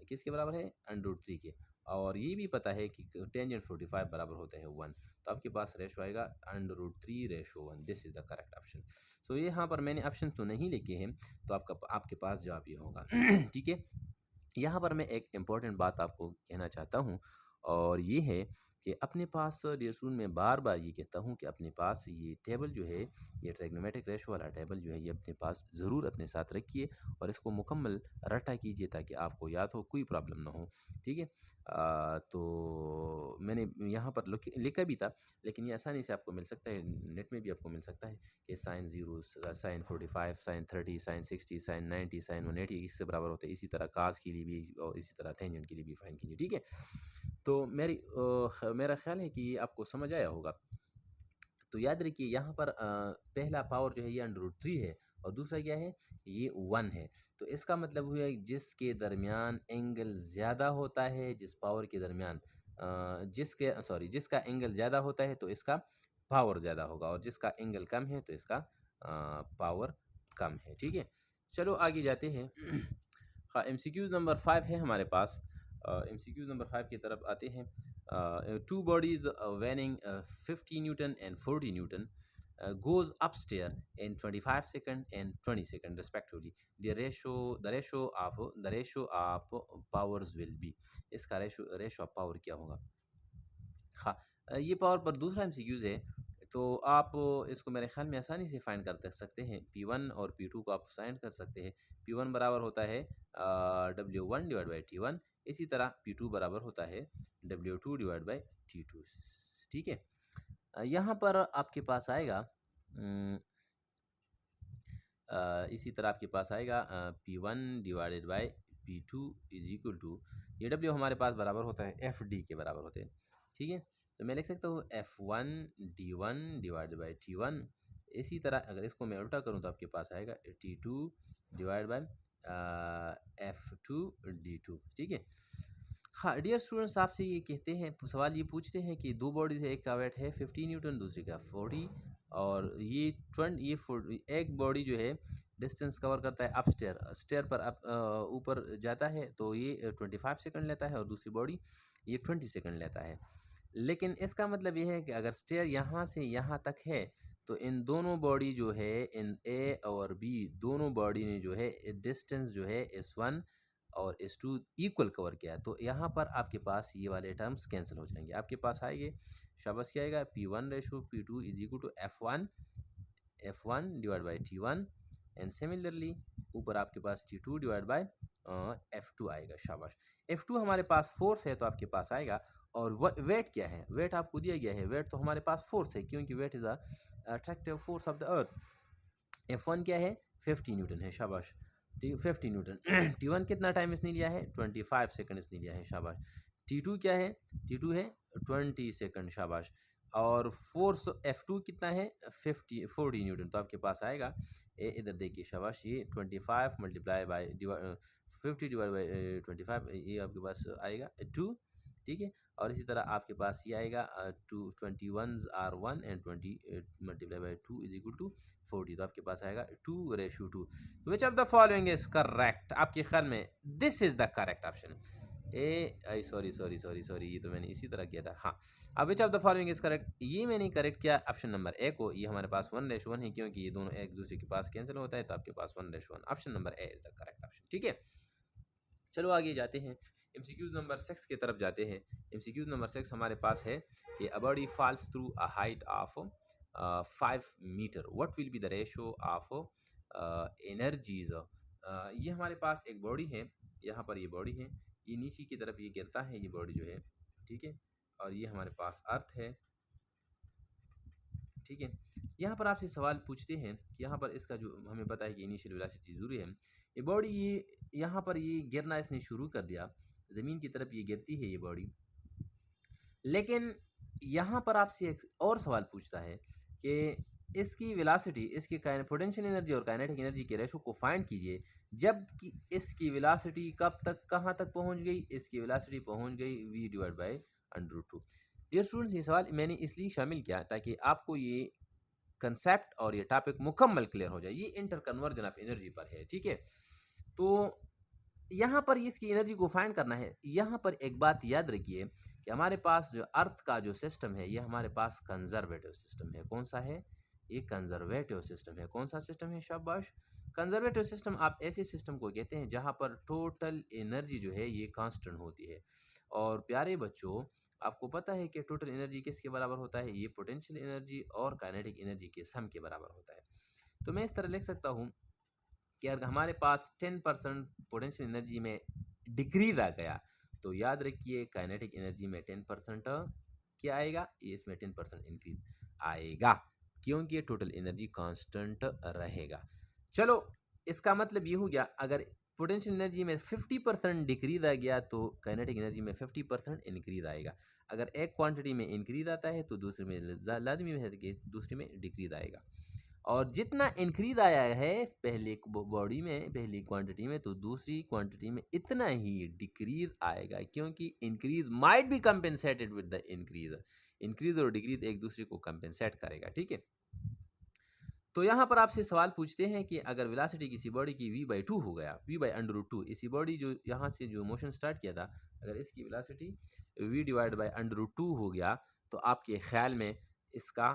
किसके बराबर है, √3 के। और ये भी पता है कि टेंजेंट 45 बराबर होता है 1। तो आपके पास रेशो आएगा √3:1। This is the correct option. So ये यहाँ पर मैंने ऑप्शन तो नहीं लिखे हैं, तो आपके पास जवाब ये होगा। ठीक है। यहाँ पर मैं एक इम्पॉर्टेंट बात आपको कहना चाहता हूँ, और ये है कि अपने पास डियर स्टूडेंट मैं बार बार ये कहता हूँ कि अपने पास ये टेबल जो है, ये ट्रिग्नोमेट्रिक रेशो वाला टेबल जो है, ये अपने पास ज़रूर अपने साथ रखिए और इसको मुकम्मल रटा कीजिए ताकि आपको याद हो, कोई प्रॉब्लम ना हो। ठीक है। तो मैंने यहाँ पर लिखा भी था, लेकिन ये आसानी से आपको मिल सकता है, नेट में भी आपको मिल सकता है कि sin 0, sin 45, sin 30, sin 60, sin 90, sin 180 इससे बराबर होता है। इसी तरह कास के लिए भी और इसी तरह टेंजेंट के लिए भी फाइन कीजिए। ठीक है। तो मेरा ख्याल है कि ये आपको समझ आया होगा। तो याद रखिए यहाँ पर पहला पावर जो है ये √3 है और दूसरा क्या है, ये 1 है। तो इसका मतलब हुआ जिसके दरमियान एंगल ज़्यादा होता है, जिस पावर के दरमियान जिसका एंगल ज़्यादा होता है तो इसका पावर ज़्यादा होगा, और जिसका एंगल कम है तो इसका पावर कम है। ठीक है। चलो आगे जाते हैं। हाँ, MCQs नंबर 5 है हमारे पास। MCQs नंबर 5 की तरफ आते हैं। Two bodies weighing 50 Newton and 40 Newton goes upstairs in 25 seconds and 20 seconds respectively. The ratio of powers will be. इसका ratio of power क्या होगा? हाँ, ये पावर पर दूसरा MCQs है, तो आप इसको मेरे ख्याल में आसानी से फाइंड कर सकते हैं। P1 और P2 को आप फाइंड कर सकते हैं। P1 बराबर होता है W1 डिवाइड बाई T1। इसी तरह P2 बराबर होता है W2 डिवाइड बाई T2। ठीक है। यहाँ पर आपके पास आएगा इसी तरह आपके पास आएगा P1 divided by P2 is equal to, ये W हमारे पास बराबर होता है FD के बराबर होते हैं। ठीक है। तो मैं लिख सकता हूँ F1 D1 divide by T1। इसी तरह अगर इसको मैं उल्टा करूँ तो आपके पास आएगा T2 divide by F2 D2। ठीक है। हाँ डियर स्टूडेंट्स, आपसे ये कहते हैं, सवाल ये पूछते हैं कि दो बॉडीज है, एक का वेट है 50 न्यूटन, दूसरी का 40, और ये एक बॉडी जो है डिस्टेंस कवर करता है अपस्टेयर, स्टेयर पर ऊपर जाता है तो ये 25 सेकंड लेता है, और दूसरी बॉडी ये 20 सेकंड लेता है। लेकिन इसका मतलब ये है कि अगर स्टेयर यहाँ से यहाँ तक है तो इन दोनों बॉडी जो है, इन ए और बी दोनों बॉडी ने जो है डिस्टेंस जो है S1 और S2 इक्वल कवर किया। तो यहाँ पर आपके पास ये वाले टर्म्स कैंसिल हो जाएंगे। आपके पास आएंगे शाबाश क्या आएगा, P1:P2 is equal to F1 divide by T1, and similarly ऊपर आपके पास T2 डिवाइड बाई F2 आएगा। शाबाश। F2 हमारे पास फोर्स है तो आपके पास आएगा, और वेट क्या है, वेट आपको दिया गया है, वेट तो हमारे पास फोर्स है क्योंकि weight is the attractive force of the earth. F1 क्या है, 50 न्यूटन है। शाबाश। 50 न्यूटन। T1 कितना टाइम इसने लिया है, 25 सेकंड इसने लिया है। शाबाश। T2 क्या है, T2 है 20 सेकंड। शाबाश। और फोर्स F2 कितना है, 40 न्यूटन। तो आपके पास आएगा इधर देखिए शाबाश, ये 25 मल्टीप्लाई बाई 50 डिवाइड बाई 25, ये आपके पास आएगा 2। ठीक है। और इसी तरह आपके पास ये आएगा 21 are 1 and 20 multiply by 2 is equal to 40। तो आपके पास आएगा 2:2। Which of the following is correct? आपके ख्याल में this is the correct option. Sorry, ये तो मैंने इसी तरह किया था। हाँ, अब which of the following is correct, ये मैंने करेक्ट किया ऑप्शन नंबर ए को। ये हमारे पास 1:1 है क्योंकि ये दोनों एक दूसरे के पास कैंसिल होता है, तो आपके पास 1:1। Option number A is the correct option. ठीक है। चलो आगे जाते हैं, MCQs नंबर 6 की तरफ जाते हैं। MCQs नंबर 6 हमारे पास है कि a body falls through a height of 5 metre, what will be the ratio of energies. ये हमारे पास एक बॉडी है, यहाँ पर ये बॉडी है, ये नीचे की तरफ ये गिरता है, ये बॉडी जो है। ठीक है। और ये हमारे पास अर्थ है। ठीक है। यहाँ पर आपसे सवाल पूछते हैं कि यहाँ पर इसका जो हमें पता है कि इनिशियल वेलोसिटी ज़रूरी है, ये बॉडी ये यहाँ पर ये गिरना इसने शुरू कर दिया, ज़मीन की तरफ ये गिरती है ये बॉडी। लेकिन यहाँ पर आपसे एक और सवाल पूछता है कि इसकी वेलोसिटी, इसकी पोटेंशियल एनर्जी और काइनेटिक एनर्जी के रेशो को फाइंड कीजिए जबकि इसकी वेलोसिटी कब तक कहाँ तक पहुँच गई, इसकी वेलोसिटी पहुँच गई v divide by √2। Dear students, ये सवाल मैंने इसलिए शामिल किया ताकि आपको ये कंसेप्ट और ये टॉपिक मुकम्मल क्लियर हो जाए। ये इंटर कन्वर्जन ऑफ एनर्जी पर है, ठीक है। तो यहाँ पर इसकी एनर्जी को फाइंड करना है। यहाँ पर एक बात याद रखिए कि हमारे पास जो अर्थ का जो सिस्टम है, ये हमारे पास कंजर्वेटिव सिस्टम है। कौन सा है? ये कंजर्वेटिव सिस्टम है। कौन सा सिस्टम है? शाबाश। कंजर्वेटिव सिस्टम आप ऐसे सिस्टम को कहते हैं जहाँ पर टोटल एनर्जी जो है ये कांस्टेंट होती है। और प्यारे बच्चों, आपको पता है कि टोटल एनर्जी किसके बराबर होता है? ये पोटेंशियल एनर्जी और काइनेटिक एनर्जी के सम के बराबर होता है। तो मैं इस तरह लिख सकता हूँ कि अगर हमारे पास 10% पोटेंशियल एनर्जी में डिक्रीज आ गया, तो याद रखिए काइनेटिक एनर्जी में 10% क्या आएगा? ये इसमें 10% इंक्रीज आएगा, क्योंकि ये टोटल एनर्जी कांस्टेंट रहेगा। चलो, इसका मतलब ये हो गया, अगर पोटेंशियल एनर्जी में 50% डिक्रीज आ गया तो काइनेटिक एनर्जी में 50% इंक्रीज आएगा। अगर एक क्वांटिटी में इंक्रीज आता है तो दूसरे में लाजमी है कि दूसरे में डिक्रीज आएगा। और जितना इंक्रीज आया है पहले बॉडी में, पहली क्वांटिटी में, तो दूसरी क्वांटिटी में इतना ही डिक्रीज आएगा, क्योंकि increase might be compensated with the increase. Increase और डिक्रीज एक दूसरे को कंपेंसेट करेगा, ठीक है। तो यहाँ पर आपसे सवाल पूछते हैं कि अगर वेलोसिटी किसी बॉडी की v/2 हो गया, v/√2, इसी बॉडी जो यहाँ से जो मोशन स्टार्ट किया था, अगर इसकी वेलोसिटी v डिवाइड बाई √2 हो गया, तो आपके ख्याल में इसका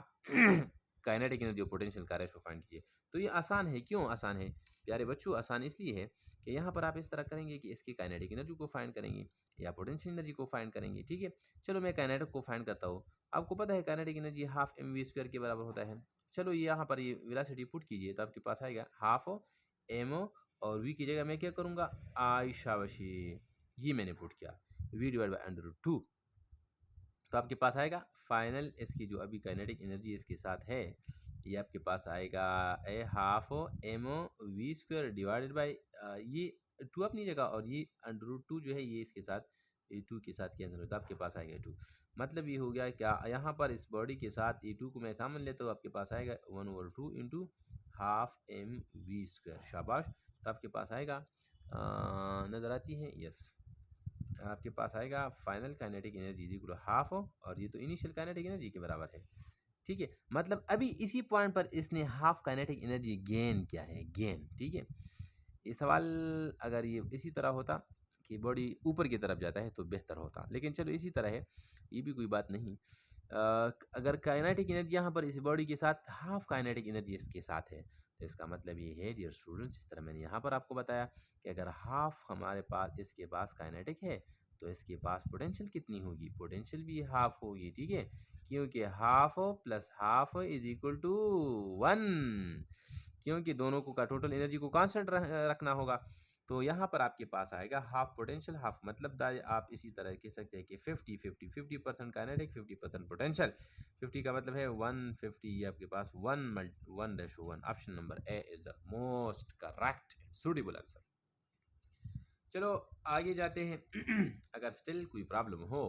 काइनेटिक एनर्जी और पोटेंशियल का रेशो फाइंड कीजिए। तो ये आसान है। क्यों आसान है प्यारे बच्चों? आसान इसलिए है कि यहाँ पर आप इस तरह करेंगे कि इसकी काइनेटिक एनर्जी को फाइंड करेंगे या पोटेंशियल एनर्जी को फाइंड करेंगे, ठीक है। चलो मैं काइनेटिक को फाइंड करता हूँ। आपको पता है काइनेटिक एनर्जी हाफ mv² के बराबर होता है। चलो ये यहाँ पर ये वेलोसिटी पुट कीजिए तो आपके पास आएगा हाफ m और v की जगह मैं क्या करूँगा? आई शाबाशी, ये मैंने पुट किया v डिवाइड बाई √2। तो आपके पास आएगा फाइनल, इसकी जो अभी काइनेटिक एनर्जी इसके साथ है, ये आपके पास आएगा ए हाफ mv² डिवाइडेड बाई ये 2 अपनी जगह और ये √2 जो है ये इसके साथ, ये 2 के साथ कैंसिल होता है, आपके पास आएगा 2। मतलब ये हो गया क्या, यहाँ पर इस बॉडी के साथ ये 2 को मैं कॉमन लेता हूँ, आपके पास आएगा 1/2 इंटू हाफ mv²। शाबाश। तो आपके पास आएगा नज़र आती है? यस, आपके पास आएगा final kinetic energy equal half, और ये तो इनिशियल काइनेटिक एनर्जी के बराबर है, ठीक है। मतलब अभी इसी पॉइंट पर इसने हाफ काइनेटिक एनर्जी गेन किया है, गेन, ठीक है। ये सवाल अगर ये इसी तरह होता कि बॉडी ऊपर की तरफ जाता है तो बेहतर होता, लेकिन चलो इसी तरह है, ये भी कोई बात नहीं। अगर काइनेटिक एनर्जी यहाँ पर इस बॉडी के साथ हाफ काइनेटिक एनर्जी इसके साथ है, तो इसका मतलब ये है डियर स्टूडेंट्स, जिस तरह मैंने यहाँ पर आपको बताया कि अगर हाफ हमारे पास इसके पास काइनेटिक है तो इसके पास पोटेंशियल कितनी होगी? पोटेंशियल भी हाफ होगी, ठीक है, क्योंकि half plus half is equal to 1, क्योंकि दोनों को का टोटल एनर्जी को कांस्टेंट रखना होगा। तो यहाँ पर आपके पास आएगा हाफ पोटेंशियल हाफ, मतलब आप इसी तरह कह सकते हैं कि 50% काइनेटिक 50% पोटेंशियल। 50 का मतलब है 150, ये आपके पास 1:1। Option number A is the most correct suitable answer. चलो आगे जाते हैं। अगर स्टिल कोई प्रॉब्लम हो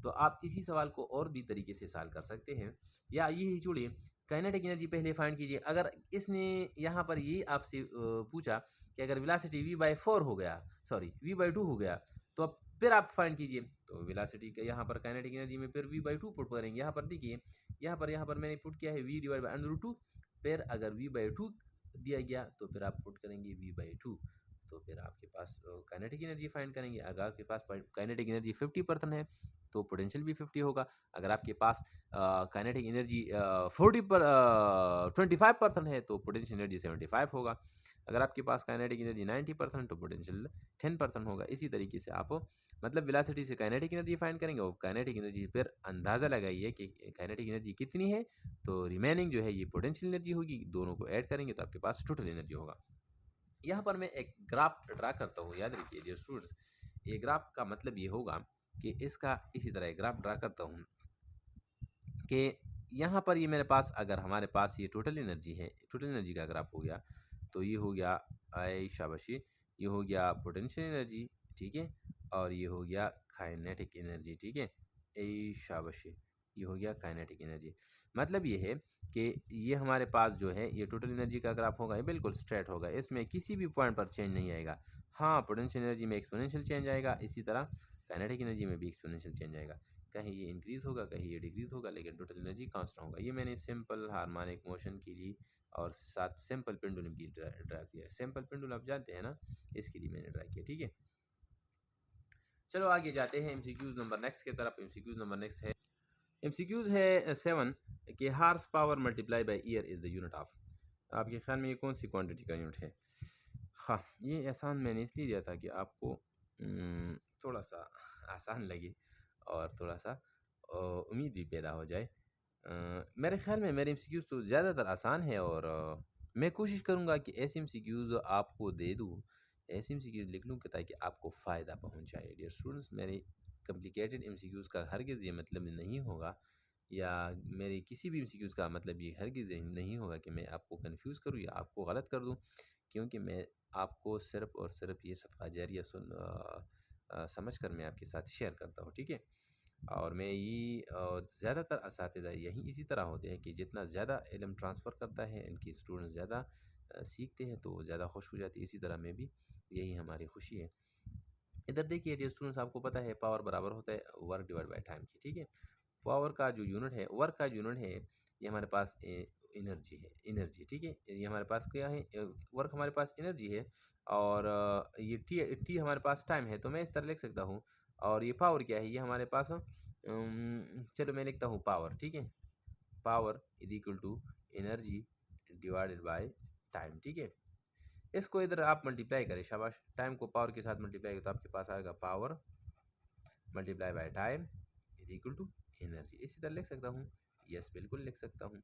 तो आप इसी सवाल को और भी तरीके से सॉल्व कर सकते हैं, या यही छोड़िए, काइनेटिक एनर्जी पहले फाइंड कीजिए। अगर इसने यहाँ पर ये आपसे पूछा कि अगर वेलोसिटी v/4 हो गया, सॉरी v/2 हो गया, तो अब फिर आप फाइंड कीजिए। तो वेलोसिटी का यहाँ पर काइनेटिक एनर्जी में फिर v/2 पुट करेंगे। यहाँ पर देखिए, यहाँ पर मैंने पुट किया है v डिवाइड बाई √2। फिर अगर v/2 दिया गया तो फिर आप पुट करेंगे v/2, तो फिर आपके पास काइनेटिक एनर्जी फाइंड करेंगे। अगर आपके पास काइनेटिक एनर्जी 50% है तो पोटेंशियल भी 50 होगा। अगर आपके पास काइनेटिक एनर्जी 25% है तो पोटेंशियल एनर्जी 75 होगा। अगर आपके पास काइनेटिक एनर्जी 90% तो पोटेंशियल 10% होगा। इसी तरीके से आप मतलब वेलोसिटी से काइनेटिक एनर्जी फाइंड करेंगे और काइनेटिक एनर्जी फिर अंदाज़ा लगाइए कि काइनेटिक एनर्जी कितनी है, तो रिमेनिंग जो है ये पोटेंशियल एनर्जी होगी। दोनों को ऐड करेंगे तो आपके पास टोटल एनर्जी होगा। यहाँ पर मैं एक ग्राफ ड्रा करता हूँ, याद रखिए डियर स्टूडेंट्स, ये ग्राफ का मतलब ये होगा कि इसका इसी तरह ग्राफ ड्रा करता हूँ कि यहाँ पर ये मेरे पास, अगर हमारे पास ये टोटल एनर्जी है, टोटल एनर्जी का ग्राफ हो गया, तो ये हो गया आई शाबाशी, ये हो गया पोटेंशियल एनर्जी, ठीक है, और ये हो गया काइनेटिक एनर्जी, ठीक है, ए शाबाशी। ये हो गया काइनेटिक एनर्जी। मतलब ये है कि ये हमारे पास जो है ये टोटल एनर्जी का ग्राफ होगा, ये बिल्कुल स्ट्रेट होगा, इसमें किसी भी पॉइंट पर चेंज नहीं आएगा। हाँ, पोटेंशियल एनर्जी में एक्सपोनेंशियल चेंज आएगा, इसी तरह काइनेटिक एनर्जी में भी एक्सपोनेंशियल चेंज आएगा। कहीं ये इंक्रीज़ होगा, कहीं ये डिक्रीज़ होगा, लेकिन टोटल एनर्जी कांस्टेंट होगा। ये मैंने सिंपल हार्मोनिक मोशन के लिए और साथ सिंपल पेंडुलम की ड्रा किया। सिंपल पेंडुलम आप जानते हैं ना, इसके लिए मैंने ड्रा किया। ठीक है, चलो आगे जाते हैं एमसीक्यूज नंबर नेक्स्ट की तरफ। एमसीक्यूज नंबर नेक्स्ट है, एमसीक्यूज है 7 कि horse power multiply by year is the unit of. आपके ख्याल में ये कौन सी क्वांटिटी का यूनिट है? हाँ, ये आसान मैंने इसलिए दिया था कि आपको थोड़ा सा आसान लगे और थोड़ा सा उम्मीद भी पैदा हो जाए। मेरे ख्याल में मेरे एमसीक्यूज तो ज़्यादातर आसान है और मैं कोशिश करूँगा कि ऐसे एमसीक्यूज आपको दे दूँ, ऐसे एमसीक्यूज लिख लूँ कि ताकि आपको फ़ायदा पहुँचाए। डियर स्टूडेंट्स, मेरे कॉम्प्लिकेटेड एमसीक्यूज का हरगिज़ ये मतलब नहीं होगा, या मेरे किसी भी एमसीक्यूज का मतलब ये हरगिज़ नहीं होगा कि मैं आपको कंफ्यूज करूँ या आपको गलत कर दूँ, क्योंकि मैं आपको सिर्फ़ और सिर्फ ये सदका जारिया समझ कर मैं आपके साथ शेयर करता हूँ। ठीक है, और मैं ये ज़्यादातर असातिज़ा यही इसी तरह होते हैं कि जितना ज़्यादा इल्म ट्रांसफ़र करता है, इनके स्टूडेंट्स ज़्यादा सीखते हैं तो ज़्यादा खुश हो जाती है। इसी तरह में भी यही हमारी खुशी है। इधर देखिए डियर स्टूडेंट्स, आपको पता है पावर बराबर होता है वर्क डिवाइड बाय टाइम की। ठीक है, पावर का जो यूनिट है, वर्क का यूनिट है, ये हमारे पास एनर्जी है, एनर्जी। ठीक है, ये हमारे पास क्या है, वर्क हमारे पास एनर्जी है, और ये टी हमारे पास टाइम है। तो मैं इस तरह लिख सकता हूँ, और ये पावर क्या है, ये हमारे पास चलो मैं लिखता हूँ पावर। ठीक है, power is equal to energy divided by time. ठीक है, इसको इधर आप मल्टीप्लाई करें, शाबाश, टाइम को पावर के साथ मल्टीप्लाई करें तो आपके पास आएगा power multiply by time is equal to energy. इसी तरह लिख सकता हूँ, यस बिल्कुल लिख सकता हूँ।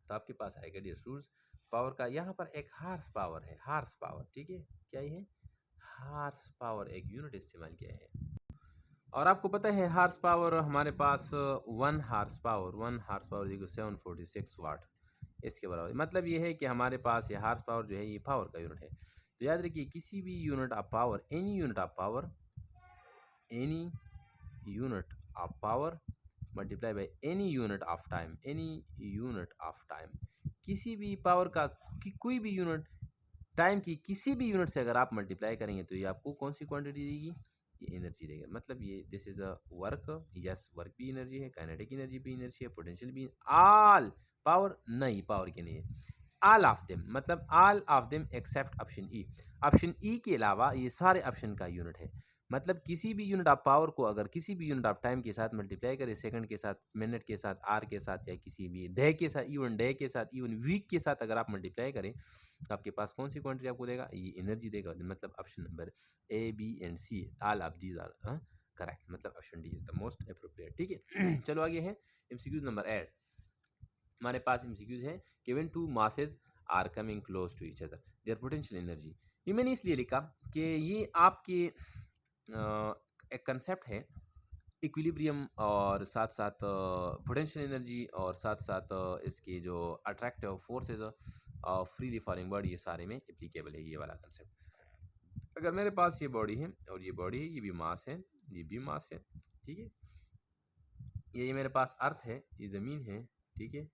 तो आपके पास आएगा डियर स्टूडेंट्स पावर का, यहाँ पर एक हार्स पावर है, हार्स पावर। ठीक है, क्या ये है, हार्स पावर एक यूनिट इस्तेमाल किया है। और आपको पता है हार्स पावर हमारे पास 1 हार्स पावर 746 वाट इसके बराबर। मतलब ये है कि हमारे पास ये हार्स पावर जो है ये पावर का यूनिट है। तो याद रखिए, किसी भी unit of power, any unit of power, any unit of power multiply by any unit of time, any unit of time, किसी भी पावर का कोई भी यूनिट टाइम की किसी भी यूनिट से अगर आप मल्टीप्लाई करेंगे तो ये आपको कौन सी क्वांटिटी देगी, ये एनर्जी देगा। मतलब ये this is a work, yes work भी एनर्जी है, काइनेटिक एनर्जी भी एनर्जी है, पोटेंशियल भी, ऑल पावर नहीं, पावर के नहीं है, ऑल ऑफ देम, मतलब all of them except option E. Option E के अलावा ये सारे ऑप्शन का यूनिट है। मतलब किसी भी यूनिट ऑफ पावर को अगर किसी भी यूनिट ऑफ टाइम के साथ मल्टीप्लाई करें, सेकंड के साथ, मिनट के साथ, आर के साथ, या किसी भी डे के साथ, इवन डे के साथ, इवन वीक के साथ अगर आप मल्टीप्लाई करें तो आपके पास कौन सी क्वांटिटी आपको देगा, ये एनर्जी देगा। मतलब option number A, B and C, all of these are correct, मतलब option D is the most appropriate. ठीक है, चलो आगे है एमसीक्यूज नंबर 8। हमारे पास एमसीक्यूज है कि when two masses are coming close to each other their potential energy. ये मैंने इसलिए लिखा कि ये आपके एक कंसेप्ट है इक्विलिब्रियम, और साथ साथ पोटेंशियल एनर्जी, और साथ साथ इसके जो attractive forces, freely falling body, ये सारे में एप्लीकेबल है ये वाला कंसेप्ट। अगर मेरे पास ये बॉडी है और ये बॉडी है, ये भी मास है, ये भी मास है। ठीक है, ये मेरे पास अर्थ है, ये ज़मीन है। ठीक है,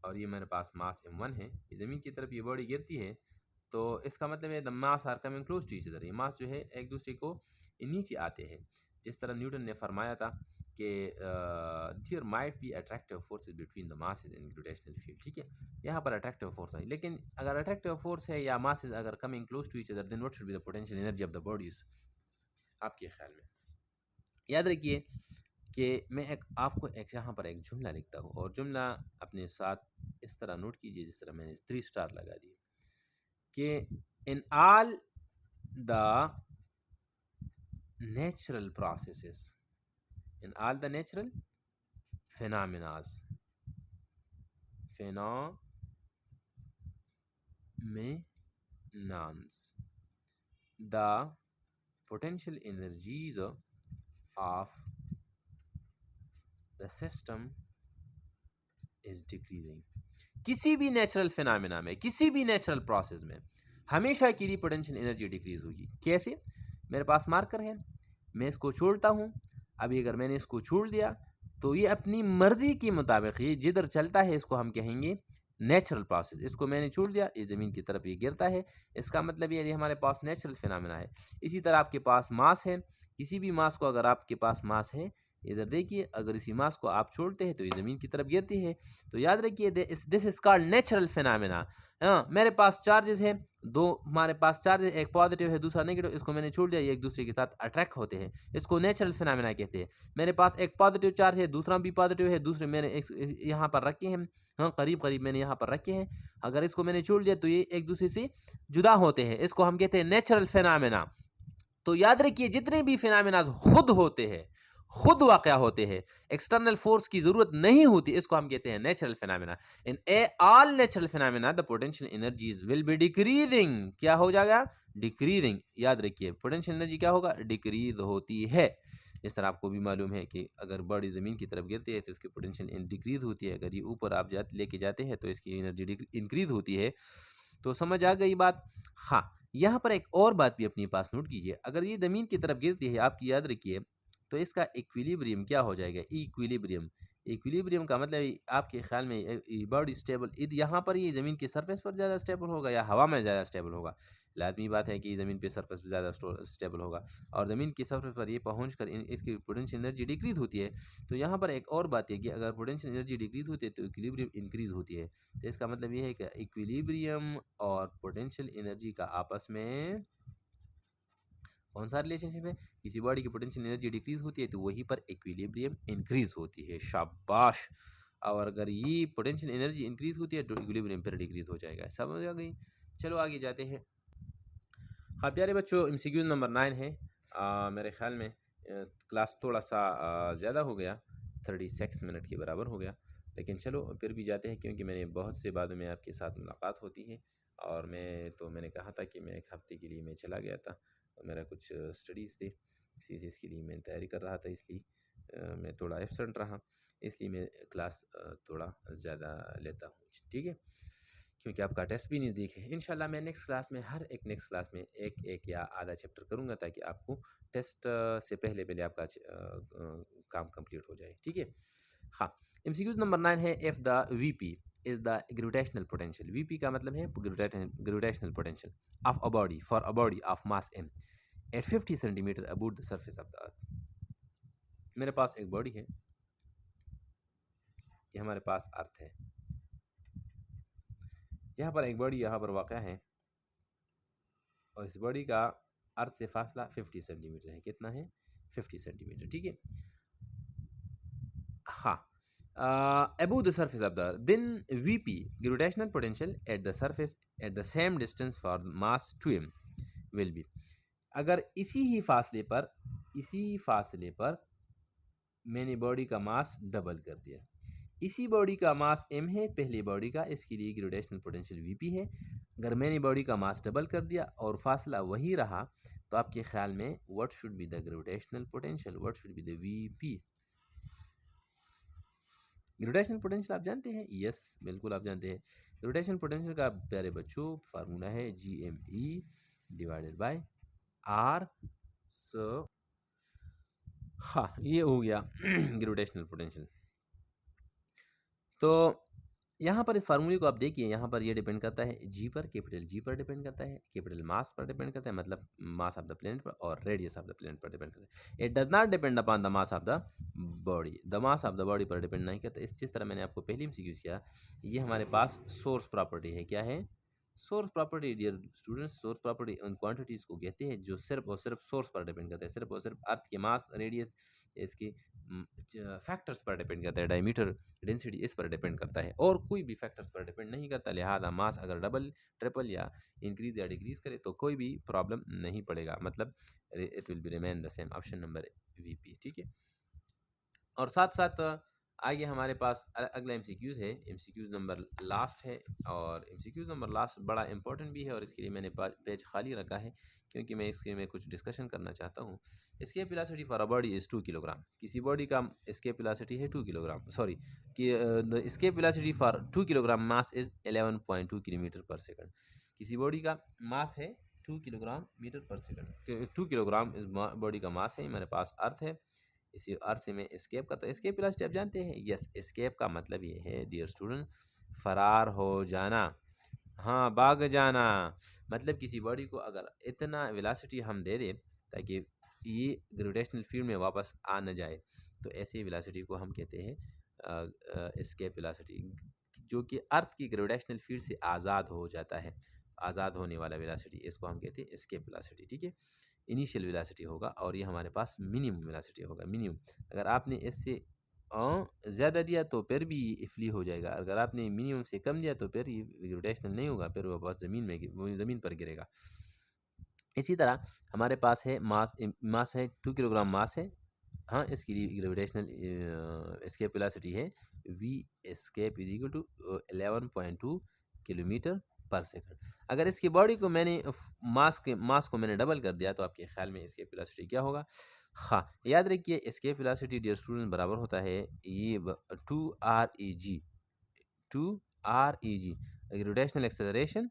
और ये मेरे पास मास m1 है, ये ज़मीन की तरफ ये बॉडी गिरती है, तो इसका मतलब है the mass are coming close to each other, ये मास जो है एक दूसरे को नीचे आते हैं। जिस तरह न्यूटन ने फरमाया था कि there might be attractive forces between the masses in gravitational field. ठीक है, यहाँ पर अट्रैक्टिव फोर्स है, लेकिन अगर अट्रैक्टिव फोर्स है या मासेस अगर coming close to each other, then what should be the potential energy of the bodies, आपके ख्याल में? याद रखिए कि मैं आपको एक यहाँ पर एक जुमला लिखता हूँ, और जुमला अपने साथ इस तरह नोट कीजिए जिस तरह मैंने 3 स्टार लगा दिए, कि in all the natural processes, in all the natural phenomenas, the potential energies of the system is decreasing. किसी भी नेचुरल फिनोमिना में, किसी भी नेचुरल प्रोसेस में हमेशा के लिए पोटेंशियल एनर्जी डिक्रीज होगी। कैसे? मेरे पास मार्कर है, मैं इसको छोड़ता हूँ, अभी अगर मैंने इसको छोड़ दिया तो ये अपनी मर्जी के मुताबिक ये जिधर चलता है इसको हम कहेंगे नेचुरल प्रोसेस। इसको मैंने छोड़ दिया, ये ज़मीन की तरफ ये गिरता है, इसका मतलब ये हमारे पास नेचुरल फिनोमेना है। इसी तरह आपके पास मास है, किसी भी मास को अगर आपके पास मास है, इधर देखिए, अगर इसी मास को आप छोड़ते हैं तो ये ज़मीन की तरफ गिरती है। तो याद रखिए this is called natural phenomena. हाँ, मेरे पास चार्जेस है दो, हमारे पास चार्जेस, एक पॉजिटिव है दूसरा नेगेटिव, इसको मैंने छोड़ दिया, ये एक दूसरे के साथ अट्रैक्ट होते हैं, इसको नेचुरल फिनोमेना कहते हैं। मेरे पास एक पॉजिटिव चार्ज है, दूसरा भी पॉजिटिव है, दूसरे मैंने यहाँ पर रखे हैं, हाँ करीब करीब मैंने यहाँ पर रखे हैं, अगर इसको मैंने छोड़ दिया तो ये एक दूसरे से जुदा होते हैं, इसको हम कहते हैं नेचुरल फिनोमेना। तो याद रखिए जितने भी फिनोमेना खुद होते हैं, खुद वाक़या होते हैं, एक्सटर्नल फोर्स की ज़रूरत नहीं होती, इसको हम कहते हैं natural phenomena. In all natural phenomena the potential energies will be decreasing. क्या हो जाएगा? डिक्रीजिंग। याद रखिए पोटेंशियल एनर्जी क्या होगा? डिक्रीज होती है। इस तरह आपको भी मालूम है कि अगर बॉडी ज़मीन की तरफ गिरती है तो इसकी पोटेंशियल डिक्रीज होती है, अगर ये ऊपर आप लेके जाते हैं तो इसकी एनर्जी इंक्रीज होती है। तो समझ आ गई बात? हाँ, यहाँ पर एक और बात भी अपने पास नोट कीजिए, अगर ये ज़मीन की तरफ गिरती है, आपकी याद रखिए, तो इसका इक्विलिब्रियम क्या हो जाएगा? इक्विलिब्रियम। इक्विलिब्रियम का मतलब आपके ख्याल में बॉडी स्टेबल यहाँ पर ये ज़मीन की सरफेस पर ज़्यादा स्टेबल होगा या हवा में ज़्यादा स्टेबल होगा? लाजमी बात है कि ज़मीन पे सरफेस पर ज़्यादा स्टेबल होगा, और ज़मीन की सरफेस पर ये पहुँच कर इसकी पोटेंशियल एनर्जी डिक्रीज होती है। तो यहाँ पर एक और बात है कि अगर पोटेंशियल एनर्जी डिक्रीज होती है तो इक्विलिब्रियम इंक्रीज होती है। तो इसका मतलब ये है कि इक्विलिब्रियम और पोटेंशियल एनर्जी का आपस में कौन सा रिलेशनशिप है? किसी बॉडी की पोटेंशियल एनर्जी डिक्रीज होती है तो वहीं पर इक्विलिब्रियम इंक्रीज होती है। शाबाश। और अगर ये पोटेंशियल एनर्जी इंक्रीज होती है तो इक्विलिब्रियम फिर डिक्रीज हो जाएगा। समझ आ गई? चलो आगे जाते हैं। हाँ प्यारे बच्चों, एमसीक्यू नंबर 9 है। मेरे ख्याल में क्लास थोड़ा सा ज़्यादा हो गया, 36 मिनट के बराबर हो गया, लेकिन चलो फिर भी जाते हैं क्योंकि मैंने बहुत से बातों में आपके साथ मुलाकात होती है, और मैंने कहा था कि मैं एक हफ़्ते के लिए मैं चला गया था, और मेरा कुछ स्टडीज़ थे, इसी चीज़ के लिए मैं तैयारी कर रहा था, इसलिए मैं थोड़ा एब्सेंट रहा, इसलिए मैं क्लास थोड़ा ज़्यादा लेता हूँ। ठीक है, क्योंकि आपका टेस्ट भी नज़दीक है। इंशाल्लाह मैं नेक्स्ट क्लास में एक या आधा चैप्टर करूँगा ताकि आपको टेस्ट से पहले आपका काम कंप्लीट हो जाए। ठीक है। हाँ, एमसीक्यूज नंबर 9 है, if the VP is the gravitational potential. VP का मतलब है gravitational potential of a body for a body of mass m at 50 centimetre above the surface of the earth. मेरे पास एक बॉडी है, ये हमारे पास अर्थ है, यहाँ पर एक बॉडी यहाँ पर वाक़या है, और इस बॉडी का अर्थ से फासला 50 सेंटीमीटर है। कितना है? 50 सेंटीमीटर। ठीक है। हाँ, above the surface of the earth, then VP gravitational potential at the surface at the same distance for mass 2m will be। अगर इसी फासले पर मैंने बॉडी का मास डबल कर दिया, इसी बॉडी का मास m है पहली बॉडी का, इसके लिए ग्रेविटेशनल पोटेंशियल VP है। अगर मैंने बॉडी का मास डबल कर दिया और फासला वही रहा, तो आपके ख्याल में what should be the gravitational potential, what should be the VP? Gravitational potential आप जानते हैं? यस, बिल्कुल आप जानते हैं। ग्रेविटेशनल पोटेंशियल का प्यारे बच्चों फार्मूला है GME डिवाइडेड बाय R। सो हाँ, ये हो गया ग्रेविटेशनल पोटेंशियल। तो यहाँ पर इस फार्मूले को आप देखिए, यहाँ पर ये डिपेंड करता है G पर, कैपिटल G पर डिपेंड करता है, कैपिटल मास पर डिपेंड करता है, मतलब मास ऑफ द प्लेनेट पर, और रेडियस ऑफ द प्लेनेट पर डिपेंड करता है। It does not depend upon the mass of the body. The mass of the body पर डिपेंड नहीं करता। जिस तरह मैंने आपको पहले में यूज़ किया, ये हमारे पास सोर्स प्रॉपर्टी है। क्या है? Source property. Dear students, source property उन क्वांटिटीज़ को कहते हैं जो सिर्फ और सिर्फ सोर्स पर डिपेंड करता है, सिर्फ और सिर्फ अर्थ के मास, रेडियस, इसके फैक्टर्स पर डिपेंड करता है, डायमीटर, डेंसिटी, इस पर डिपेंड करता है, और कोई भी फैक्टर्स पर डिपेंड नहीं करता। लिहाजा मास अगर डबल, ट्रिपल या इंक्रीज या डिक्रीज करे तो कोई भी प्रॉब्लम नहीं पड़ेगा, मतलब it will be remain the same. Option number VP। ठीक है। और साथ साथ आगे हमारे पास अगला MCQs है। MCQs नंबर लास्ट है, और MCQs नंबर लास्ट बड़ा इंपॉर्टेंट भी है, और इसके लिए मैंने पेज खाली रखा है क्योंकि मैं इसके में कुछ डिस्कशन करना चाहता हूँ। Escape velocity for a body is 2 kilogram. किसी बॉडी का एस्केप वेलोसिटी है 2 किलोग्राम, सॉरी कि the escape velocity for 2 kilogram mass is 11.2 kilometre per second. किसी बॉडी का मास है 2 kilogram metre per second. 2 kilogram इस बॉडी का मास है। मेरे पास अर्थ है, इसी अर्थ से मैं एस्केप करता हूँ। एस्केप वेलोसिटी आप जानते हैं? यस, एस्केप का मतलब ये है डियर स्टूडेंट, फरार हो जाना, हाँ, भाग जाना। मतलब किसी बॉडी को अगर इतना वेलोसिटी हम दे दें ताकि ये ग्रेविटेशनल फील्ड में वापस आ न जाए, तो ऐसी वेलोसिटी को हम कहते हैं एस्केप वेलोसिटी, जो कि अर्थ की ग्रेविटेशनल फील्ड से आज़ाद हो जाता है, आज़ाद होने वाला वेलोसिटी, इसको हम कहते हैं एस्केप वेलोसिटी। ठीक है, इनिशियल वेलोसिटी होगा और ये हमारे पास मिनिमम वेलोसिटी होगा। मिनिमम, अगर आपने इससे ज़्यादा दिया तो फिर भी ये फ्ली हो जाएगा, अगर आपने मिनिमम से कम दिया तो फिर ये ग्रेविटेशनल नहीं होगा, फिर वो बस ज़मीन में वो ज़मीन पर गिरेगा। इसी तरह हमारे पास है मास है 2 किलोग्राम मास है, हाँ, इसकी ग्रेविटेशनल एस्केप वेलोसिटी है V escape is equal to 11.2 kilometre per second. अगर इसकी बॉडी को मैंने मास को मैंने डबल कर दिया तो आपके ख्याल में एस्केप वेलोसिटी क्या होगा? हाँ, याद रखिए एस्केप वेलोसिटी डियर स्टूडेंट बराबर होता है ये 2 REG, gravitational acceleration,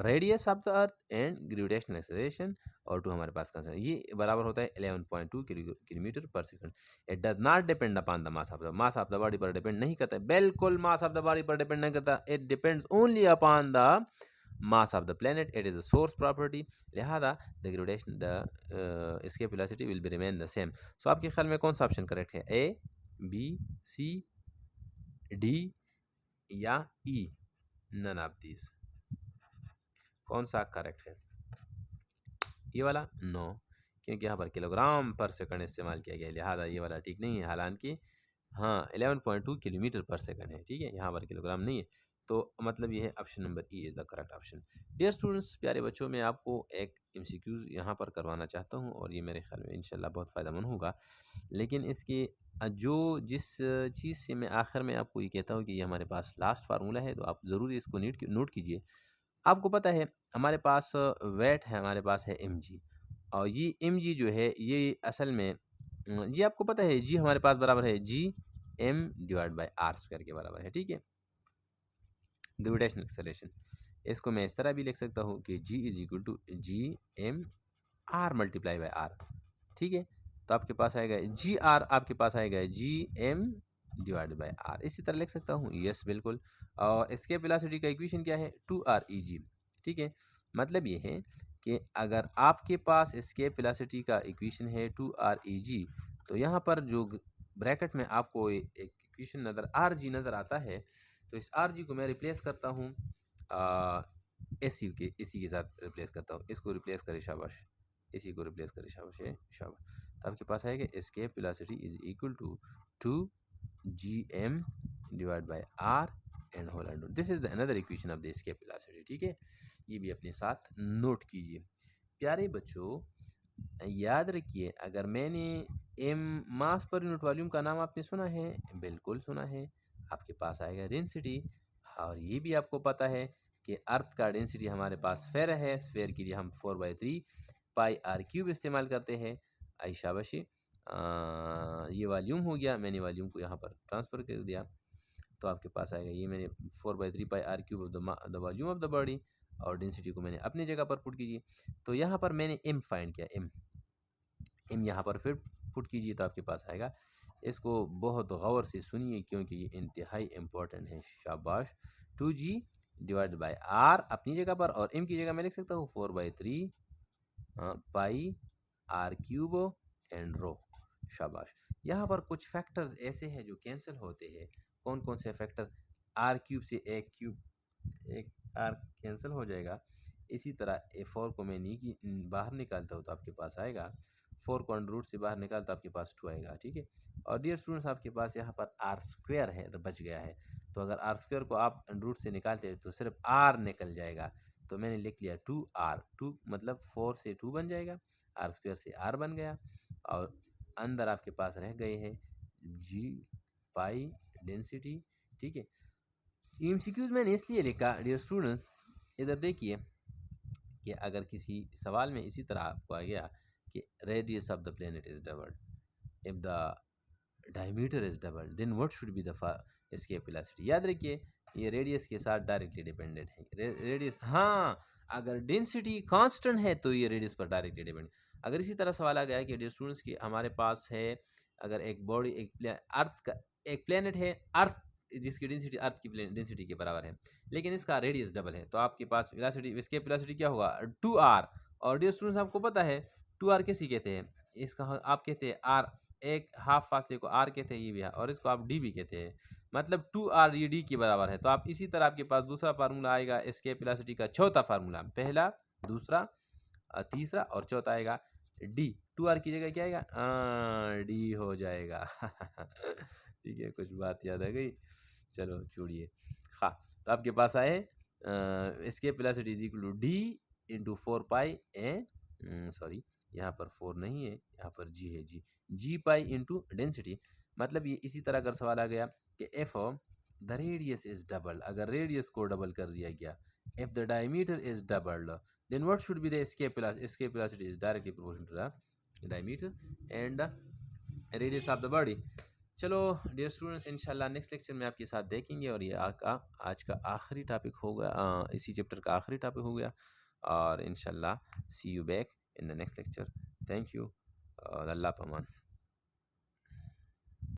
radius of the earth and gravitational acceleration, और टू हमारे पास कंसर्न, ये बराबर होता है 11.2 kilometre per second. It does not depend upon the mass of the body पर डिपेंड नहीं करता है, बिल्कुल मास ऑफ द बॉडी पर डिपेंड नहीं करता, it depends only upon the mass of the planet, it is a source property, लिहाजा the gravitation the escape velocity will be remain the same. So आपके ख्याल में कौन सा ऑप्शन करेक्ट है? ए, बी, सी, डी या ई? None of this. कौन सा करेक्ट है? ये वाला? नो, क्योंकि यहाँ पर किलोग्राम पर सेकंड इस्तेमाल किया गया है, लिहाजा ये वाला ठीक नहीं है। हालांकि हाँ 11.2 किलोमीटर पर सेकंड है, ठीक है, यहाँ पर किलोग्राम नहीं है, तो मतलब ये है option number E is the correct option. Dear students, प्यारे बच्चों, मैं आपको एक एमसीक्यूज यहाँ पर करवाना चाहता हूँ और ये मेरे ख्याल में इंशाल्लाह बहुत फ़ायदेमंद होगा। लेकिन इसके जो जिस चीज़ से मैं आखिर में आपको ये कहता हूँ कि ये हमारे पास लास्ट फार्मूला है, तो आप ज़रूर इसको नोट कीजिए। आपको पता है हमारे पास वेट है, हमारे पास है mg, और ये mg जो है ये असल में ये आपको पता है g हमारे पास बराबर है G M divide by R square के बराबर है। ठीक है, ग्रेविटेशनल एक्सेलरेशन, इसको मैं इस तरह भी लिख सकता हूँ कि g is equal to G M R multiply by R. ठीक है, तो आपके पास आएगा जी आर, आपके पास आएगा G M divide by R, इसी तरह लिख सकता हूँ। यस, बिल्कुल। और एस्केप वेलोसिटी का इक्वेशन क्या है? 2REG। ठीक है, मतलब ये है कि अगर आपके पास एस्केप वेलोसिटी का इक्वेशन है 2REG, तो यहाँ पर जो ब्रैकेट में आपको एक इक्वेशन नज़र RG नज़र आता है, तो इस RG को मैं रिप्लेस करता हूँ इसी के साथ रिप्लेस करता हूँ, इसको रिप्लेस करें, शाबाश, इसी को रिप्लेस करें, शाबाश है, शाबाश। तो आपके पास आएगा escape velocity is equal to 2GM divide by R and whole under. This is the another equation of the escape velocity. ठीक है, ये भी अपने साथ नोट कीजिए। प्यारे बच्चों, याद रखिए, अगर मैंने एम मास पर यूनिट वॉल्यूम का नाम आपने सुना है? बिल्कुल सुना है। आपके पास आएगा डेंसिटी, और ये भी आपको पता है कि अर्थ का डेंसिटी हमारे पास स्फेयर है, स्फेयर के लिए हम 4/3 पाई आर क्यूब इस्तेमाल करते हैं। आई शाबाशी, ये वॉल्यूम हो गया, मैंने वॉल्यूम को यहाँ पर ट्रांसफ़र कर दिया, तो आपके पास आएगा ये मैंने 4/3 pi r cube of the volume of the body, और डेंसिटी को मैंने अपनी जगह पर पुट कीजिए। तो यहाँ पर मैंने एम फाइंड किया, एम यहाँ पर फिर पुट कीजिए, तो आपके पास आएगा। इसको बहुत गौर से सुनिए क्योंकि ये इंतहाई इम्पोर्टेंट है, शाबाश। 2G डिवाइड बाई आर अपनी जगह पर, और एम की जगह मैं लिख सकता हूँ 4/3 पाई आर क्यूब एंड रो, शाबाश। यहाँ पर कुछ फैक्टर्स ऐसे हैं जो कैंसिल होते हैं। कौन कौन से फैक्टर? आर क्यूब से एक आर कैंसिल हो जाएगा। इसी तरह A4 को मैं बाहर निकालता हूँ तो आपके पास आएगा 4 को अंडर रूट से बाहर निकाल तो आपके पास 2 आएगा। ठीक है, और डियर स्टूडेंट्स, आपके पास यहाँ पर आर स्क्वायर है, बच गया है। तो अगर आर स्क्वायर को आप अंडर रूट से निकालते हैं तो सिर्फ आर निकल जाएगा, तो मैंने लिख लिया 2R, 2 मतलब 4 से 2 बन जाएगा, आर स्क्वायर से आर बन गया, और अंदर आपके पास रह गए हैं जी पाई डेंसिटी। ठीक है, एमसीक्यूज मैंने इसलिए लिखा डियर स्टूडेंट, इधर देखिए कि अगर किसी सवाल में इसी तरह आपको आ गया कि radius of the planet is doubled, if the diameter is doubled, then what should be the escape velocity. याद रखिए ये रेडियस के साथ डायरेक्टली डिपेंडेंट है। रेडियस, हाँ, अगर डेंसिटी कांस्टेंट है तो ये रेडियस पर डायरेक्टली डिपेंड, अगर इसी तरह सवाल आ गया कि डियर स्टूडेंट्स की हमारे पास है अगर एक बॉडी अर्थ का एक प्लेनेट है अर्थ जिसकी डेंसिटी अर्थ की डेंसिटी के बराबर है लेकिन इसका रेडियस डबल है तो आपके पास वेलोसिटी एस्केप वेलोसिटी क्या होगा 2r। और डियर स्टूडेंट्स आपको पता है 2r कैसे कहते हैं इसका आप कहते हैं r एक हाफ फासले को r कहते हैं ये भी है और इसको आप d भी कहते हैं मतलब 2r ये d के बराबर है। तो आप इसी तरह आपके पास दूसरा फार्मूला आएगा एस्केप वेलोसिटी का चौथा फार्मूला पहला दूसरा तीसरा और चौथा आएगा डी 2r की जगह क्या आएगा डी हो जाएगा ठीक है कुछ बात याद आ गई चलो छोड़िए। हाँ तो आपके पास आए escape velocity is equal to D into 4 pi N sorry यहाँ पर 4 नहीं है यहाँ पर जी है जी पाई इंटू डेंसिटी। मतलब ये इसी तरह अगर सवाल आ गया कि F the radius is double अगर रेडियस को डबल कर दिया गया if the diameter is doubled then what should be the escape velocity is directly proportional to the diameter and the radius of the body। चलो डियर स्टूडेंट्स इंशाल्लाह नेक्स्ट लेक्चर में आपके साथ देखेंगे और ये आज का आखिरी टॉपिक होगा इसी चैप्टर का आखिरी टॉपिक हो गया और इंशाल्लाह see you back in the next lecture. Thank you Allah पमान।